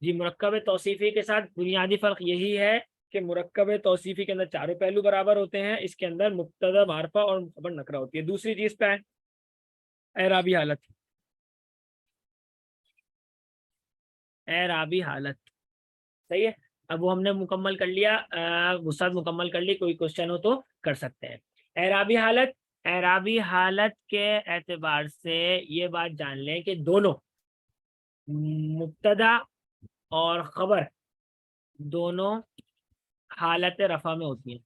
جی, مرکب توصیفی کے ساتھ بنیادی فرق یہی ہے کہ مرکب توصیفی کے اندر چاروں پہلو برابر ہوتے ہیں, اس کے اندر مبتدا معرفہ اور خبر نکرہ ہوتی ہے. دوسری چیز پہ ہے اعرابی حالت. اعرابی حالت, صحیح ہے, اب وہ ہم نے مکمل کر لیا, وسعت مکمل کر لی, کوئی کوشچن ہو تو کر سکتے ہیں. اعرابی حالت, اعرابی حالت کے اعتبار سے یہ بات جان لیں کہ دونوں مبتدا اور خبر دونوں حالت رفع میں ہوتی ہیں.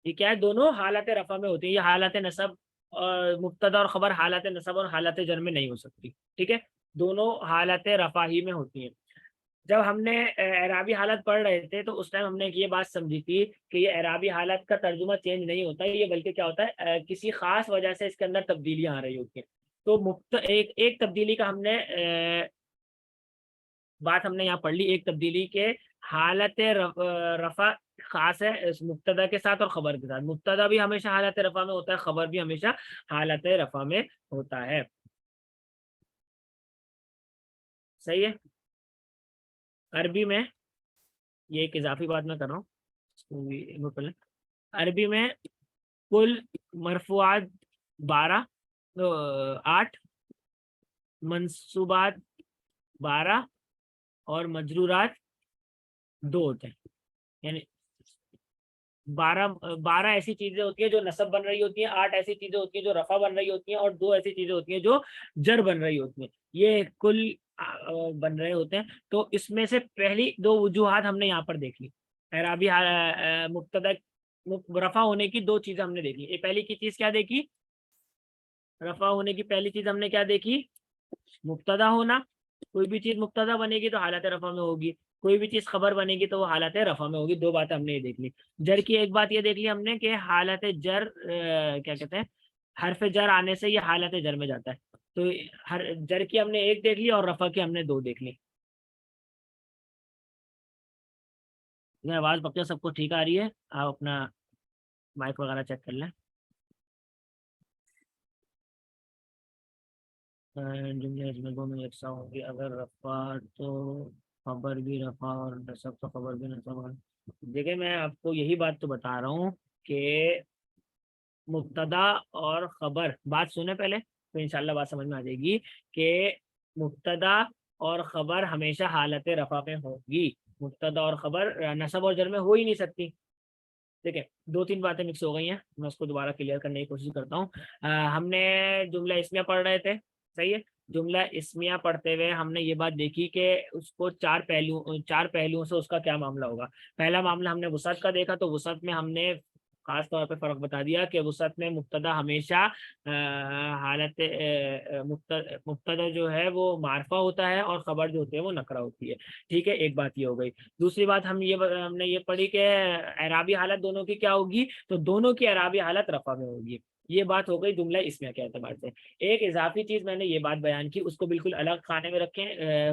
یہ کیا ہے, دونوں حالت رفع میں ہوتی ہیں. یہ حالت نصب اور مبتدا اور خبر حالت نصب اور حالت جر میں نہیں ہو سکتی, ٹھیک ہے, دونوں حالت رفع ہی میں ہوتی ہیں. جب ہم نے اعرابی حالت پڑھ رہے تھے تو اس ٹائم ہم نے یہ بات سمجھی تھی کہ یہ اعرابی حالت کا ترجمہ چینج نہیں ہوتا, یہ بلکہ کیا ہوتا ہے, کسی خاص وجہ سے اس کے اندر تبدیلیاں آ رہی ہوتی ہیں. تو ایک تبدیلی کا ہم نے بات ہم نے یہاں پڑھ لی. ایک تبدیلی کے حالت رفع خاص ہے مبتدا کے ساتھ اور خبر کے ساتھ. مبتدا بھی ہمیشہ حالت رفع میں ہوتا ہے, خبر بھی ہمیشہ حالت رفع میں ہوتا ہے. صحیح ہے. عربی میں یہ ایک اضافی بات میں کر رہا ہوں, عربی میں کل مرفوعات 12, 8, منصوبات 12 اور مجرورات 2 ہوتے ہیں. یعنی 12 ایسی چیزیں ہوتی ہیں جو نصب بن رہی ہوتی ہیں, 8 ایسی چیزیں ہوتی ہیں جو رفع بن رہی ہوتی ہیں, اور 2 ایسی چیزیں ہوتی ہیں جو جر بن رہی ہوتی ہیں. یہ کل بن رہے ہوتے ہیں. تو اس میں سے پہلی 2 وجوہات ہم نے یہاں پر دیکھ لی. اعرابی مبتدا رفع ہونے کی 2 چیزیں ہم نے دیکھی. یہ پہلی کی چیز کیا دیکھی, رفع ہونے کی پہلی چیز ہم نے کیا دیکھی, مبتدا ہونا. کوئی بھی چیز مبتدا بنے گی تو حالت رفع میں ہوگی, کوئی بھی چیز خبر بنے گی تو وہ حالت رفع میں ہوگی. 2 باتیں ہم نے یہ دیکھ لی. جر کی ایک بات یہ دیکھ لی ہم نے کہ حالت جر کیا کہتے ہیں, حرف جر آنے سے یہ حالت جر میں جاتا ہے. تو جر کی ہم نے ایک دیکھ لی اور رفع کی ہم نے 2 دیکھ لی. آواز بقیہ سب کو ٹھیک آ رہی ہے؟ آپ اپنا مائک وغیرہ چیک کر لیں. جملے اس میں دونوں یکساں ہوں گی. اگر رفع تو خبر بھی رفع اور نصب تو خبر بھی نصب. دیکھیں میں آپ کو یہی بات تو بتا رہا ہوں کہ مبتدا اور خبر, بات سنیں پہلے تو انشاءاللہ بات سمجھ میں آ جائے گی کہ مبتدا اور خبر ہمیشہ حالت رفع میں ہوگی. مبتدا اور خبر نصب اور جر میں ہو ہی نہیں سکتی. دیکھیں 2-3 باتیں مکس ہو گئی ہیں, میں اس کو دوبارہ کلیئر کرنے کی کوشش کرتا ہوں. ہم نے جملہ اسمیہ پڑھ رہے تھے, صحیح ہے. جملہ اسمیہ پڑھتے ہوئے ہم نے یہ بات دیکھی کہ اس کو 4 پہلوؤں سے اس کا کیا معاملہ ہوگا. پہلا معاملہ ہم نے وسعت کا دیکھا, تو وسعت میں ہم نے خاص طور پہ فرق بتا دیا کہ وسعت میں مبتدا ہمیشہ حالت مبتدا جو ہے وہ معرفہ ہوتا ہے اور خبر جو ہوتی ہے وہ نکرہ ہوتی ہے. ٹھیک ہے, ایک بات یہ ہو گئی. دوسری بات ہم نے یہ پڑھی کہ اعرابی حالت دونوں کی کیا ہوگی, تو دونوں کی اعرابی حالت رفع میں ہوگی. یہ بات ہو گئی جملہ اسمیہ کے اعتبار سے. ایک اضافی چیز میں نے یہ بات بیان کی، اس کو بالکل الگ خانے میں رکھیں،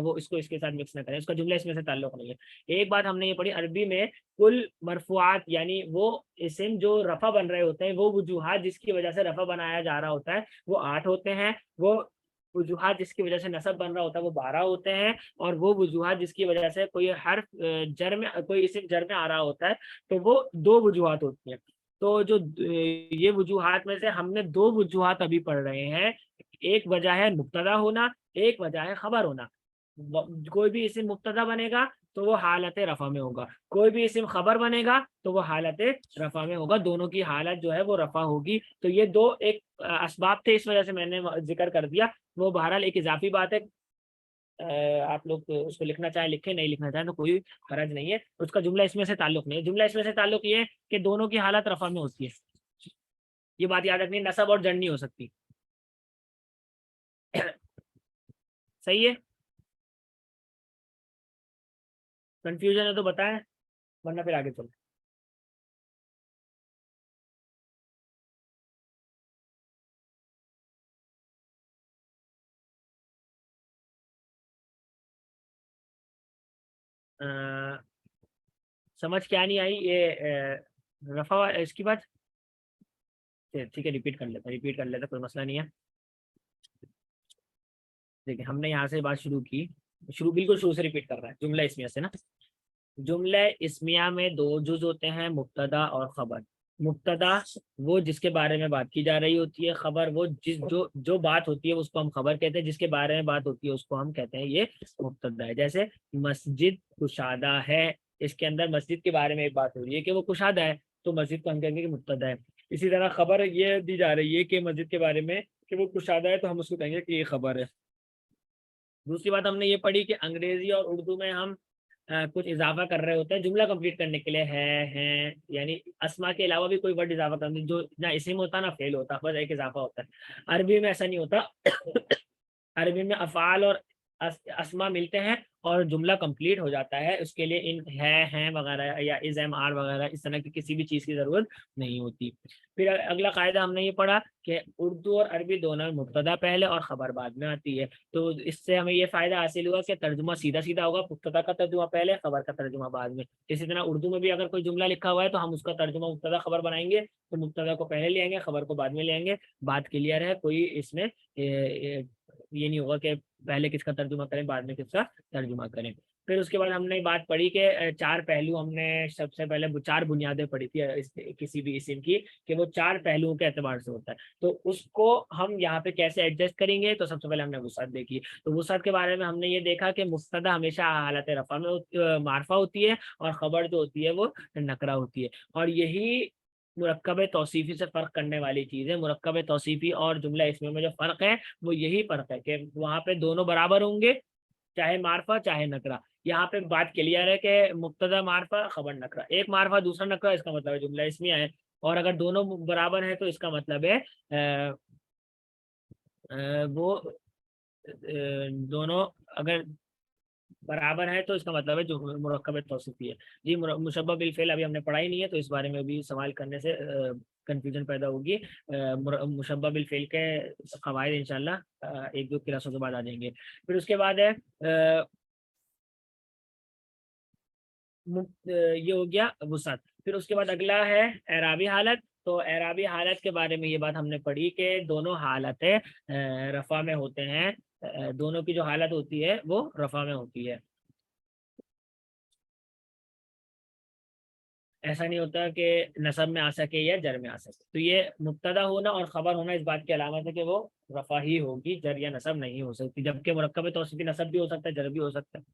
وہ اس کو اس کے ساتھ مکس نہ کریں، اس کا جملہ اسمیہ سے تعلق نہیں ہے. ایک بات ہم نے یہ پڑھی، عربی میں کل مرفوعات یعنی وہ اسم جو رفع بن رہے ہوتے ہیں، وہ وجوہات جس کی وجہ سے رفع بنایا جا رہا ہوتا ہے وہ 8 ہوتے ہیں. وہ وجوہات جس کی وجہ سے نصب بن رہا ہوتا ہے وہ 12 ہوتے ہیں. اور وہ وجوہات جس کی وجہ سے کوئی حرف جر میں، کوئی اسم جر میں آ رہا ہوتا ہے تو وہ 2 وجوہات ہوتی ہیں. تو جو یہ وجوہات میں سے ہم نے 2 وجوہات ابھی پڑھ رہے ہیں. ایک وجہ ہے مبتدا ہونا، ایک وجہ ہے خبر ہونا. کوئی بھی اسم مبتدا بنے گا تو وہ حالت رفع میں ہوگا، کوئی بھی اسم خبر بنے گا تو وہ حالت رفع میں ہوگا. دونوں کی حالت جو ہے وہ رفع ہوگی. تو یہ 2 ایک اسباب تھے، اس وجہ سے میں نے ذکر کر دیا. وہ بہرحال ایک اضافی بات ہے. آپ لوگ اس کو لکھنا چاہیں لکھیں، نہیں لکھنا چاہیں تو کوئی حرج نہیں ہے. اس کا جملہ اس میں سے تعلق نہیں ہے. جملہ اس میں سے تعلق یہ ہے کہ دونوں کی حالت رفع میں ہوتی ہے. یہ بات یاد رکھنی، نصب اور جر نہیں ہو سکتی. صحیح ہے؟ کنفیوژن ہے تو بتائیں، ورنہ پھر آگے چلو. سمجھ کیا نہیں آئی یہ رفع اس کی بات؟ ٹھیک ہے، ریپیٹ کر لیتا، کوئی مسئلہ نہیں ہے. دیکھیں ہم نے یہاں سے بات شروع کی، بالکل شروع سے ریپیٹ کر رہا ہے. جملہ اسمیہ سے نا، جملہ اسمیہ میں 2 جز ہوتے ہیں، مبتدا اور خبر. مبتدا وہ جس کے بارے میں بات کی جا رہی ہوتی ہے، خبر وہ جو بات ہوتی ہے اس کو ہم خبر کہتے ہیں، جس کے بارے میں بات ہوتی ہے اس کو ہم کہتے ہیں یہ مبتدا ہے. جیسے مسجد کشادہ ہے، اس کے اندر مسجد کے بارے میں ایک بات ہو رہی ہے کہ وہ کشادہ ہے، تو مسجد کو ہم کہیں گے کہ مبتدا ہے. اسی طرح خبر یہ دی جا رہی ہے کہ مسجد کے بارے میں کہ وہ کشادہ ہے، تو ہم اس کو کہیں گے کہ یہ خبر ہے. دوسری بات ہم نے یہ پڑھی کہ انگریزی اور اردو میں ہم کچھ اضافہ کر رہے ہوتے ہیں جملہ کمپلیٹ کرنے کے لیے، ہیں یعنی اسما کے علاوہ بھی کوئی ورڈ اضافہ کرنے، جو نہ اسم ہوتا نہ فعل ہوتا، بس ایک اضافہ ہوتا ہے. عربی میں ایسا نہیں ہوتا. عربی میں افعال اور اسما ملتے ہیں اور جملہ کمپلیٹ ہو جاتا ہے. اس کے لیے ان ہیں وغیرہ یا از ایم آر وغیرہ اس طرح کی کسی بھی چیز کی ضرورت نہیں ہوتی. پھر اگلا قاعدہ ہم نے یہ پڑھا کہ اردو اور عربی دونوں مبتدا پہلے اور خبر بعد میں آتی ہے. تو اس سے ہمیں یہ فائدہ حاصل ہوا کہ ترجمہ سیدھا سیدھا ہوگا، مبتدا کا ترجمہ پہلے، خبر کا ترجمہ بعد میں. اسی طرح اردو میں بھی اگر کوئی جملہ لکھا ہوا ہے تو ہم اس کا ترجمہ مبتدا خبر بنائیں گے، تو مبتدا کو پہلے لے آئیں گے، خبر کو بعد میں لے آئیں گے. بات کلیئر ہے، کوئی اس میں یہ نہیں ہوگا کہ پہلے کس کا ترجمہ کریں بعد میں کس کا ترجمہ کریں. پھر اس کے بعد ہم نے بات پڑھی کہ 4 پہلو، ہم نے سب سے پہلے 4 بنیادیں پڑھی تھی کسی بھی اسم کی، کہ وہ 4 پہلوؤں کے اعتبار سے ہوتا ہے. تو اس کو ہم یہاں پہ کیسے ایڈجسٹ کریں گے؟ تو سب سے پہلے ہم نے وسعت دیکھی. تو وسعت کے بارے میں ہم نے یہ دیکھا کہ مبتدا ہمیشہ حالت رفع میں معرفہ ہوتی ہے، اور خبر جو ہوتی ہے وہ نکرہ ہوتی ہے. اور یہی مرکب توصیفی سے فرق کرنے والی چیز ہے. مرکب توصیفی اور جملہ اسمیہ میں جو فرق ہے وہ یہی فرق ہے کہ وہاں پہ دونوں برابر ہوں گے، چاہے معرفہ چاہے نکرہ. یہاں پہ بات کلیئر ہے کہ مبتدا معرفہ خبر نکرہ، ایک معرفہ دوسرا نکرہ، اس کا مطلب ہے جملہ اسمیہ ہے. اور اگر دونوں برابر ہیں تو اس کا مطلب ہے وہ دونوں اگر برابر ہے تو اس کا مطلب ہے جو مرکب توصیفی ہے. جی مشبہ بالفعل ابھی ہم نے پڑھا ہی نہیں ہے، تو اس بارے میں بھی سوال کرنے سے کنفیوژن پیدا ہوگی. مشبہ بالفعل کے قواعد انشاءاللہ 1-2 کلاسوں کے بعد آ جائیں گے. پھر اس کے بعد ہے یہ ہو گیا وسعت. پھر اس کے بعد اگلا ہے اعرابی حالت. تو اعرابی حالت کے بارے میں یہ بات ہم نے پڑھی کہ دونوں حالتیں رفع میں ہوتے ہیں. دونوں کی جو حالت ہوتی ہے وہ رفع میں ہوتی ہے. ایسا نہیں ہوتا کہ نصب میں آ سکے یا جر میں آ سکے. تو یہ مبتدا ہونا اور خبر ہونا اس بات کی علامت ہے کہ وہ رفع ہی ہوگی، جر یا نصب نہیں ہو سکتی. جبکہ مرکب توصیفی نصب بھی ہو سکتا ہے، جر بھی ہو سکتا ہے.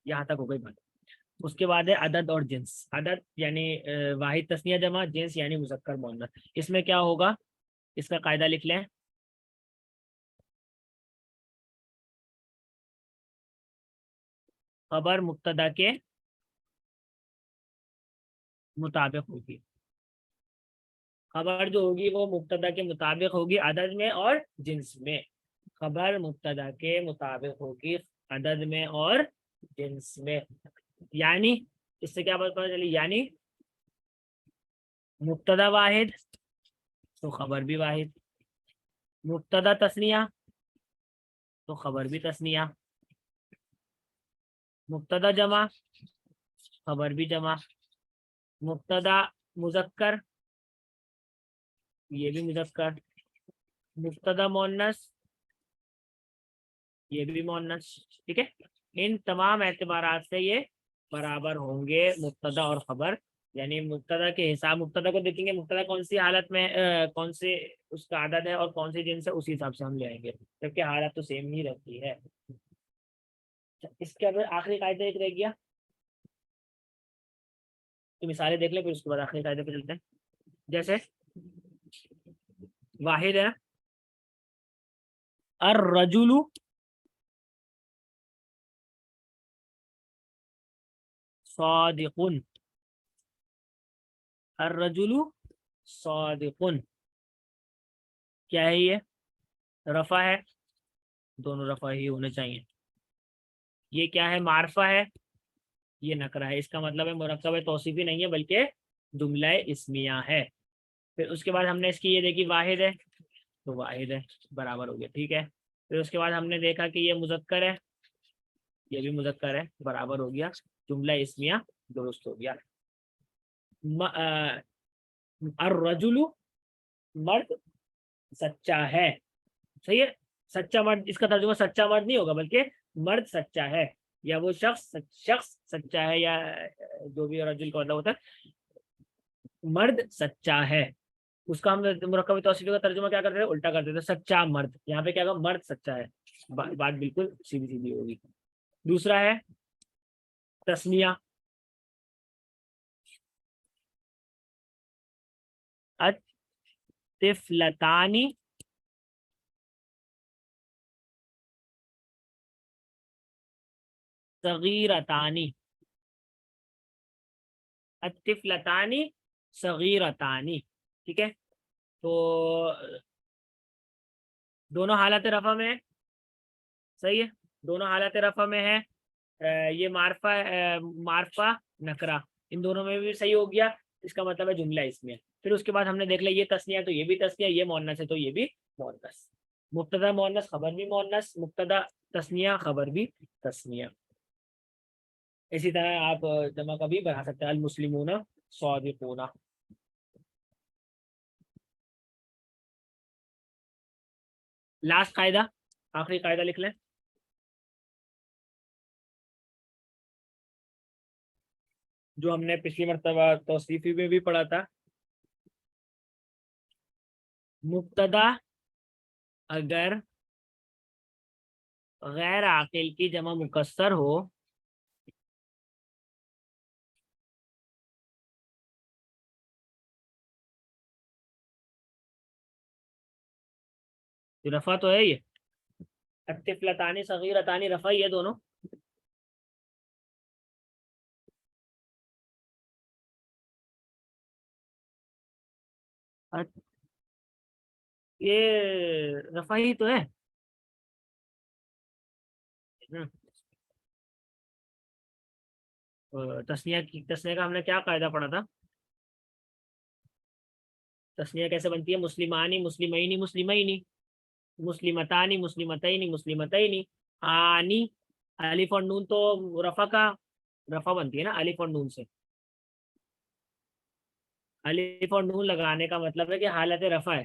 یہاں تک ہو گئی بات. اس کے بعد ہے عدد اور جنس. عدد یعنی واحد تثنیہ جمع، جنس یعنی مذکر مؤنث. اس میں کیا ہوگا؟ اس کا قاعدہ لکھ لیں. خبر مبتدا کے مطابق ہوگی. خبر جو ہوگی وہ مبتدا کے مطابق ہوگی عدد میں اور جنس میں. خبر مبتدا کے مطابق ہوگی عدد میں اور جنس میں. یعنی اس سے کیا بات پتہ چلی؟ یعنی مبتدا واحد تو خبر بھی واحد. مبتدا تسنیہ تو خبر بھی تسنیہ. مبتدا جمع خبر بھی جمع. مبتدا مذکر یہ بھی مذکر. مبتدا مؤنث یہ بھی مؤنث. ٹھیک ہے. ان تمام اعتبارات سے یہ برابر ہوں گے مبتدا اور خبر. یعنی مبتدا کے حساب مبتدا کو دیکھیں گے مبتدا کون سی حالت میں کون سے اس کا عدد ہے اور کون سی جنس ہے اسی حساب سے ہم لے آئیں گے جبکہ حالت تو سیم ہی رہتی ہے. اس کے بعد آخری قاعدہ ایک رہ گیا تو مثالیں دیکھ لیں پھر اس کے بعد آخری قاعدے پہ چلتے ہیں. جیسے واحد ہے الرجل صادق. الرجل صادق کیا ہے یہ رفع ہے دونوں رفع ہی ہونے چاہیے. یہ کیا ہے معرفہ ہے یہ نکرہ ہے. اس کا مطلب ہے مرکب توصیفی نہیں ہے بلکہ جملہ اسمیہ ہے. پھر اس کے بعد ہم نے اس کی یہ دیکھی واحد ہے تو واحد ہے برابر ہو گیا. ٹھیک ہے. پھر اس کے بعد ہم نے دیکھا کہ یہ مذکر ہے یہ بھی مذکر ہے برابر ہو گیا. جملہ اسمیہ درست ہو گیا. الرجل مرد سچا ہے. صحیح ہے. سچا مرد اس کا ترجمہ سچا مرد نہیں ہوگا بلکہ مرد سچا ہے یا وہ شخص سچا ہے یا جو بھی رجل کا مطلب ہوتا ہے مرد سچا ہے. اس کا ہم مرکب توصیفی کا ترجمہ کیا کرتے تھے الٹا کرتے تھے سچا مرد. یہاں پہ کیا ہوگا مرد سچا ہے. بات بالکل سیدھی سیدھی ہوگی. دوسرا ہے تسنیہ. الطفلتان صغیرتان. الطفلتان صغیرتان. ٹھیک ہے. تو دونوں حالت رفع میں ہے. صحیح ہے. دونوں حالت رفع میں ہے. یہ معرفہ نکرہ ان دونوں میں بھی صحیح ہو گیا. اس کا مطلب ہے جملہ اس میں. پھر اس کے بعد ہم نے دیکھ لیا یہ تسنیہ تو یہ بھی تسنیہ یہ مؤنث ہے تو یہ بھی مؤنث. مبتدا مؤنث خبر بھی مؤنث مبتدا تسنیہ خبر بھی تسنیہ. اسی طرح آپ جمع کا بھی بنا سکتے ہیں المسلمون صادقون. لاسٹ قاعدہ آخری قاعدہ لکھ لیں. جو ہم نے پچھلی مرتبہ توصیفی میں بھی پڑھا تھا. مبتدا اگر غیر عاقل کی جمع مکسر ہو رفع تو ہے. یہ الطفلتان صغیرتان رفع یہ دونوں. یہ رفع ہی تو ہے. تسنیہ کا ہم نے کیا قاعدہ پڑھا تھا. تسنیہ کیسے بنتی ہے مسلمانی مسلمینی مسلمینی مسلمتانی مسلمتینی مسلمتینی. آنی الف اور نون تو رفع کا رفع بنتی ہے نا الف اور نون سے. الف اور نون لگانے کا مطلب ہے کہ حالت رفع ہے.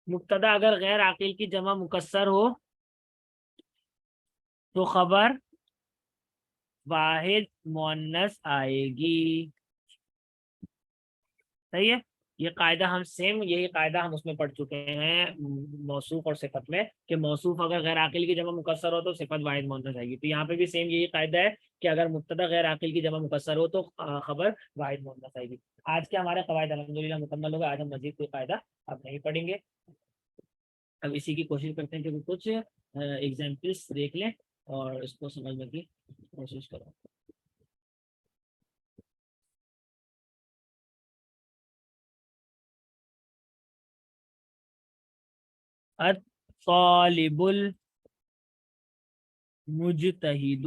مبتدا اگر غیر عاقل کی جمع مکسر ہو تو خبر واحد مؤنث آئے گی. صحیح ہے. یہ قاعدہ ہم سیم یہی قاعدہ ہم اس میں پڑھ چکے ہیں موصوف اور صفت میں کہ موصوف اگر غیر عاقل کی جمع مکسر ہو تو صفت واحد مؤنث آئے گی. تو یہاں پہ بھی سیم یہی قاعدہ ہے کہ اگر مبتدا غیر عاقل کی جمع مکسر ہو تو خبر واحد مؤنث آئے گی. آج کے ہمارے قواعد الحمدللہ مکمل ہوگا. آج ہم مزید کوئی قاعدہ اب نہیں پڑھیں گے. اب اسی کی کوشش کرتے ہیں کہ وہ کچھ ایگزامپلس دیکھ لیں اور اس کو سمجھنے کی کوشش کریں. الطالب المجتہد.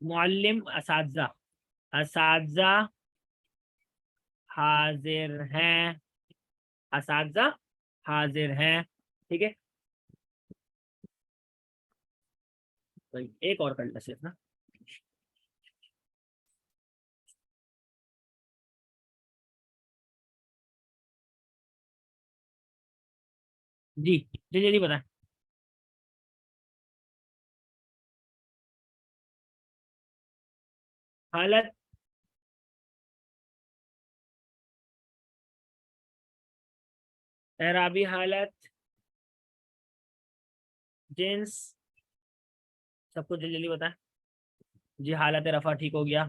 معلم اساتذہ، اساتذہ حاضر ہیں، اساتذہ حاضر ہیں، ٹھیک ہے. ایک اور کر لیں صرف نا. جی جی جی بتائیں. حالت، اعرابی حالت، جنس، سب کچھ جلدی جلدی بتائیں. جی حالت رفع ٹھیک ہو گیا.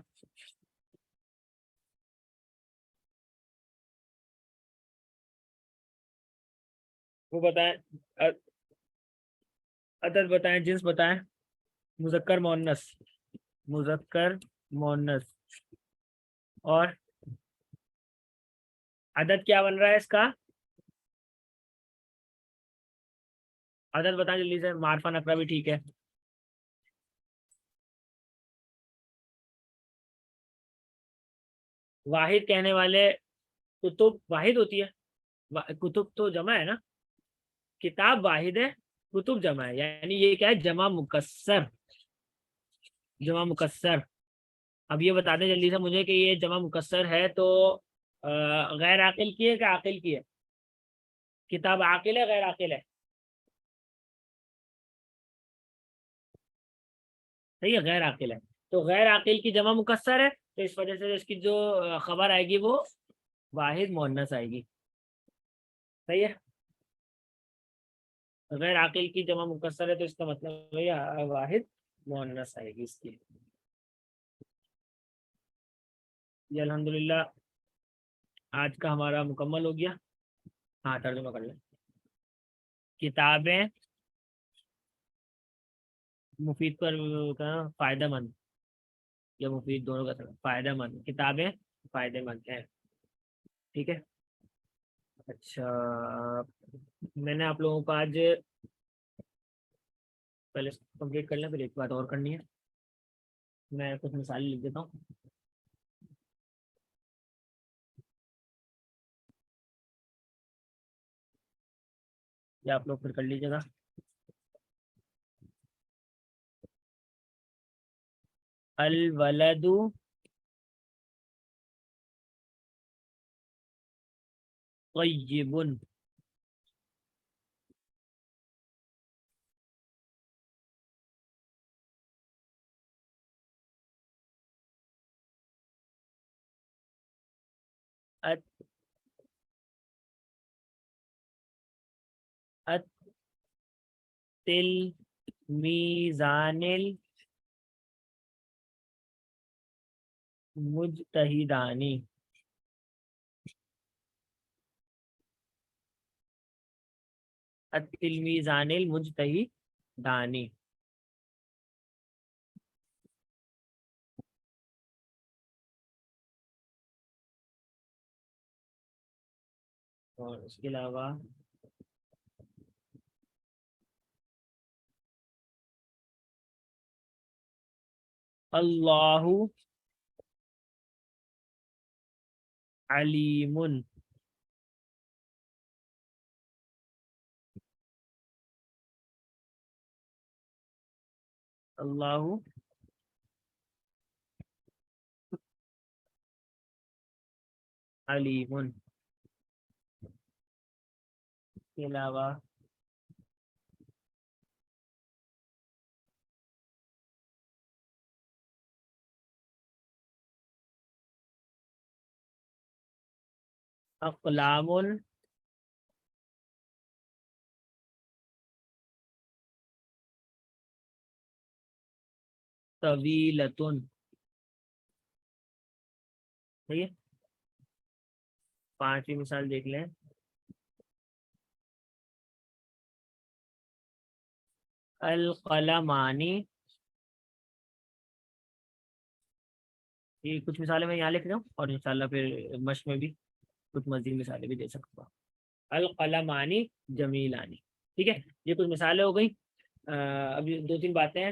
وہ بتائیں. عدد بتائیں، جنس بتائیں. مذکر مؤنث، مذکر مؤنث. اور عدد کیا بن رہا ہے اس کا؟ عدد بتائیں جلدی سے. معرفہ نکرہ بھی ٹھیک ہے. واحد کہنے والے کتب واحد ہوتی ہے. کتب تو جمع ہے نا. کتاب واحد ہے، کتب جمع ہے، یعنی یہ کیا ہے؟ جمع مکسر، جمع مکسر. اب یہ بتا دیں جلدی سے مجھے کہ یہ جمع مکسر ہے تو غیر عاقل کی ہے کہ عاقل کی ہے؟ کتاب عاقل ہے غیر عاقل ہے؟ صحیح ہے، غیر عاقل ہے. تو غیر عاقل کی جمع مکسر ہے، تو اس وجہ سے اس کی جو خبر آئے گی وہ واحد مؤنث آئے گی. صحیح ہے. غیر عاقل کی جمع مکسر ہے تو اس کا مطلب ہے یہ واحد مؤنث آئے گی اس کی. جی الحمدللہ آج کا ہمارا مکمل ہو گیا. ہاں ترجمہ کر لیں. کتابیں مفید پر فائدہ مند یا مفید دونوں کا فائدہ مند. کتابیں فائدہ مند ہیں، ٹھیک ہے. اچھا میں نے آپ لوگوں کو آج پہلے کمپلیٹ کر لیں، پھر ایک بات اور کرنی ہے. میں کچھ مثالیں لکھ دیتا ہوں. یا آپ لوگ پھر کر لیجیے گا. الولد طیب، التلمیذان المجتہدان، التلمیذان المجتہدان. اور اس کے علاوہ اللہ علیم، اللہ علیم. اس کے علاوہ اقلام طویلۃ. صحیح ہے. پانچویں مثال دیکھ لیں. القلمان. یہ کچھ مثالیں میں یہاں لکھ رہا ہوں اور انشاءاللہ پھر مشق میں بھی کچھ مزید مثالیں بھی دے سکتا ہوں. القلمانی جمیلانی، ٹھیک ہے. یہ کچھ مثالیں ہو گئی. ابھی دو تین باتیں ہیں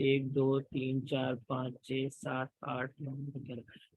1 2 3 4 5 6 7 8 9 10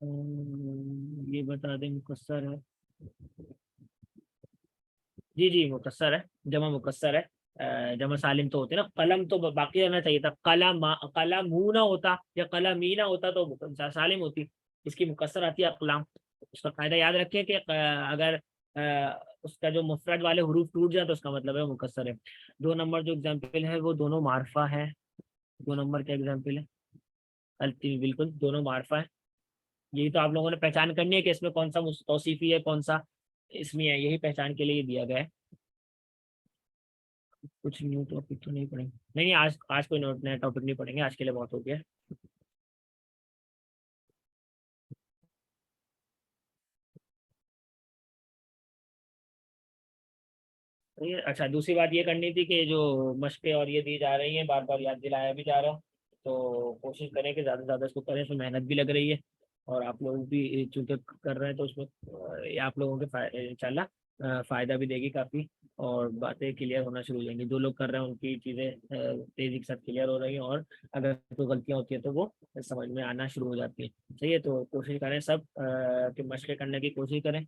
یہ بتا دیں مکسر ہے، جی جی مکسر ہے، جمع مکسر ہے، جمع سالم تو ہوتے نا، قلم تو باقی رہنا چاہیے تھا، قلم قلم نہ ہوتا یا قلم نہ ہوتا تو سالم ہوتی، اس کی مکسر آتی ہے اقلام۔ اس کا قاعدہ یاد رکھیں کہ اگر اس کا جو مفرد والے حروف ٹوٹ جائے تو اس کا مطلب ہے وہ مکسر ہے۔ 2 نمبر جو اگزامپل ہے وہ دونوں معرفہ ہے، 2 نمبر کا اگزامپل ہے بالکل دونوں معرفہ ہے۔ یہی تو آپ لوگوں نے پہچان کرنی ہے کہ اس میں کون سا توصیفی ہے کون سا اسمی ہے، یہی پہچان کے لیے دیا گیا ہے۔ کچھ نیو ٹاپک تو نہیں پڑھیں گے، نہیں آج کوئی نیا ٹاپک نہیں پڑھیں گے، آج کے لیے بہت ہو گیا۔ اچھا دوسری بات یہ کرنی تھی کہ جو مشقیں اور یہ دی جا رہی ہیں بار بار یاد دلایا بھی جا رہا ہوں، تو کوشش کریں کہ زیادہ سے زیادہ اس کو کریں، اس میں محنت بھی لگ رہی ہے اور آپ لوگ بھی چونکہ کر رہے ہیں تو اس میں آپ لوگوں کے انشاءاللہ فائدہ بھی دے گی کافی، اور باتیں کلیئر ہونا شروع ہو جائیں گی، جو لوگ کر رہے ہیں ان کی چیزیں تیزی کے ساتھ کلیئر ہو رہی ہیں، اور اگر کوئی غلطیاں ہوتی ہیں تو وہ سمجھ میں آنا شروع ہو جاتی ہیں۔ صحیح ہے، تو کوشش کریں سب کہ مشقیں کرنے کی کوشش کریں۔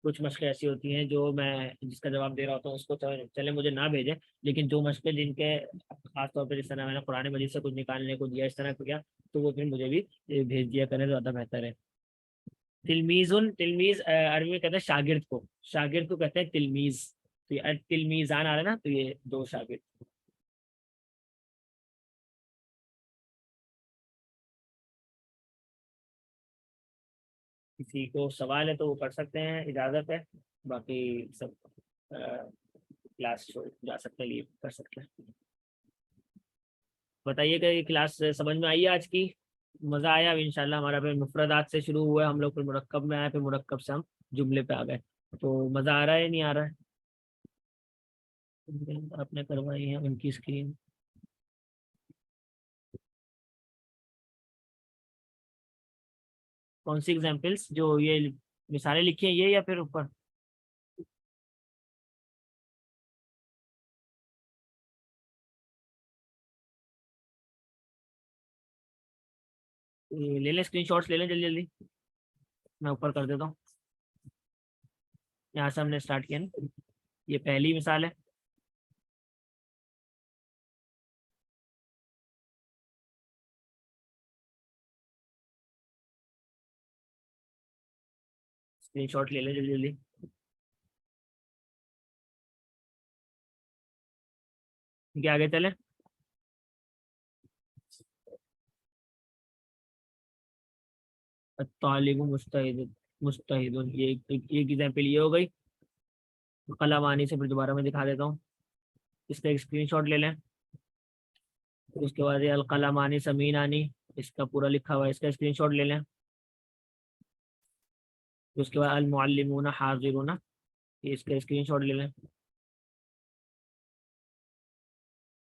کچھ مشقیں ایسی ہوتی ہیں جو میں جس کا جواب دے رہا ہوتا ہوں اس کو چلے مجھے نہ بھیجیں، لیکن جو مشقیں جن کے خاص طور پہ جس طرح میں نے قرآن مجید سے کچھ نکالنے کو دیا اس طرح کیا، تو وہ پھر مجھے بھی بھیج دیا کریں تو زیادہ بہتر ہے۔ تلمیز عربی میں کہتے ہیں شاگرد کو، شاگرد کو کہتے ہیں تلمیز، تو یہ تلمیزان آ رہا ہے نا، تو یہ 2 شاگرد۔ کسی کو سوال ہے تو وہ کر سکتے ہیں، اجازت ہے، باقی سب کلاس جا سکتے ہیں، لیو کر سکتے ہیں۔ بتائیے کہ یہ کلاس سمجھ میں آئی ہے آج کی؟ مزہ آیا؟ اب انشاءاللہ ہمارا پھر مفردات سے شروع ہوا ہے، ہم لوگ پھر مرکب میں آئے، پھر مرکب سے ہم جملے پہ آ گئے، تو مزہ آ رہا ہے نہیں آ رہا ہے؟ آپ نے کروائی ہے ان کی اسکرین، کون سی ایگزامپلس جو یہ مثالیں لکھی ہیں یہ یا پھر اوپر؟ لے لیں اسکرین شاٹس، لے لیں جلدی جلدی، میں اوپر کر دیتا ہوں۔ یہاں سے ہم نے اسٹارٹ کیا نا، یہ پہلی مثال ہے۔ اسکرین شاٹ لے لیں جلدی جلدی، ٹھیک ہے آگے چلیں۔ طالب مستحد، مستحد یہ ایک ایگزامپل یہ ہو گئی۔ قلم آنی سے پھر دوبارہ میں دکھا دیتا ہوں، اس کا ایک اسکرین شاٹ لے لیں، پھر اس کے بعد یہ القلم آنی سمین آنی، اس کا پورا لکھا ہوا ہے، اس کا اسکرین شاٹ لے لیں، پھر اس کے بعد المعلمون حاضرون، یہ اس کا اسکرین شاٹ لے لیں،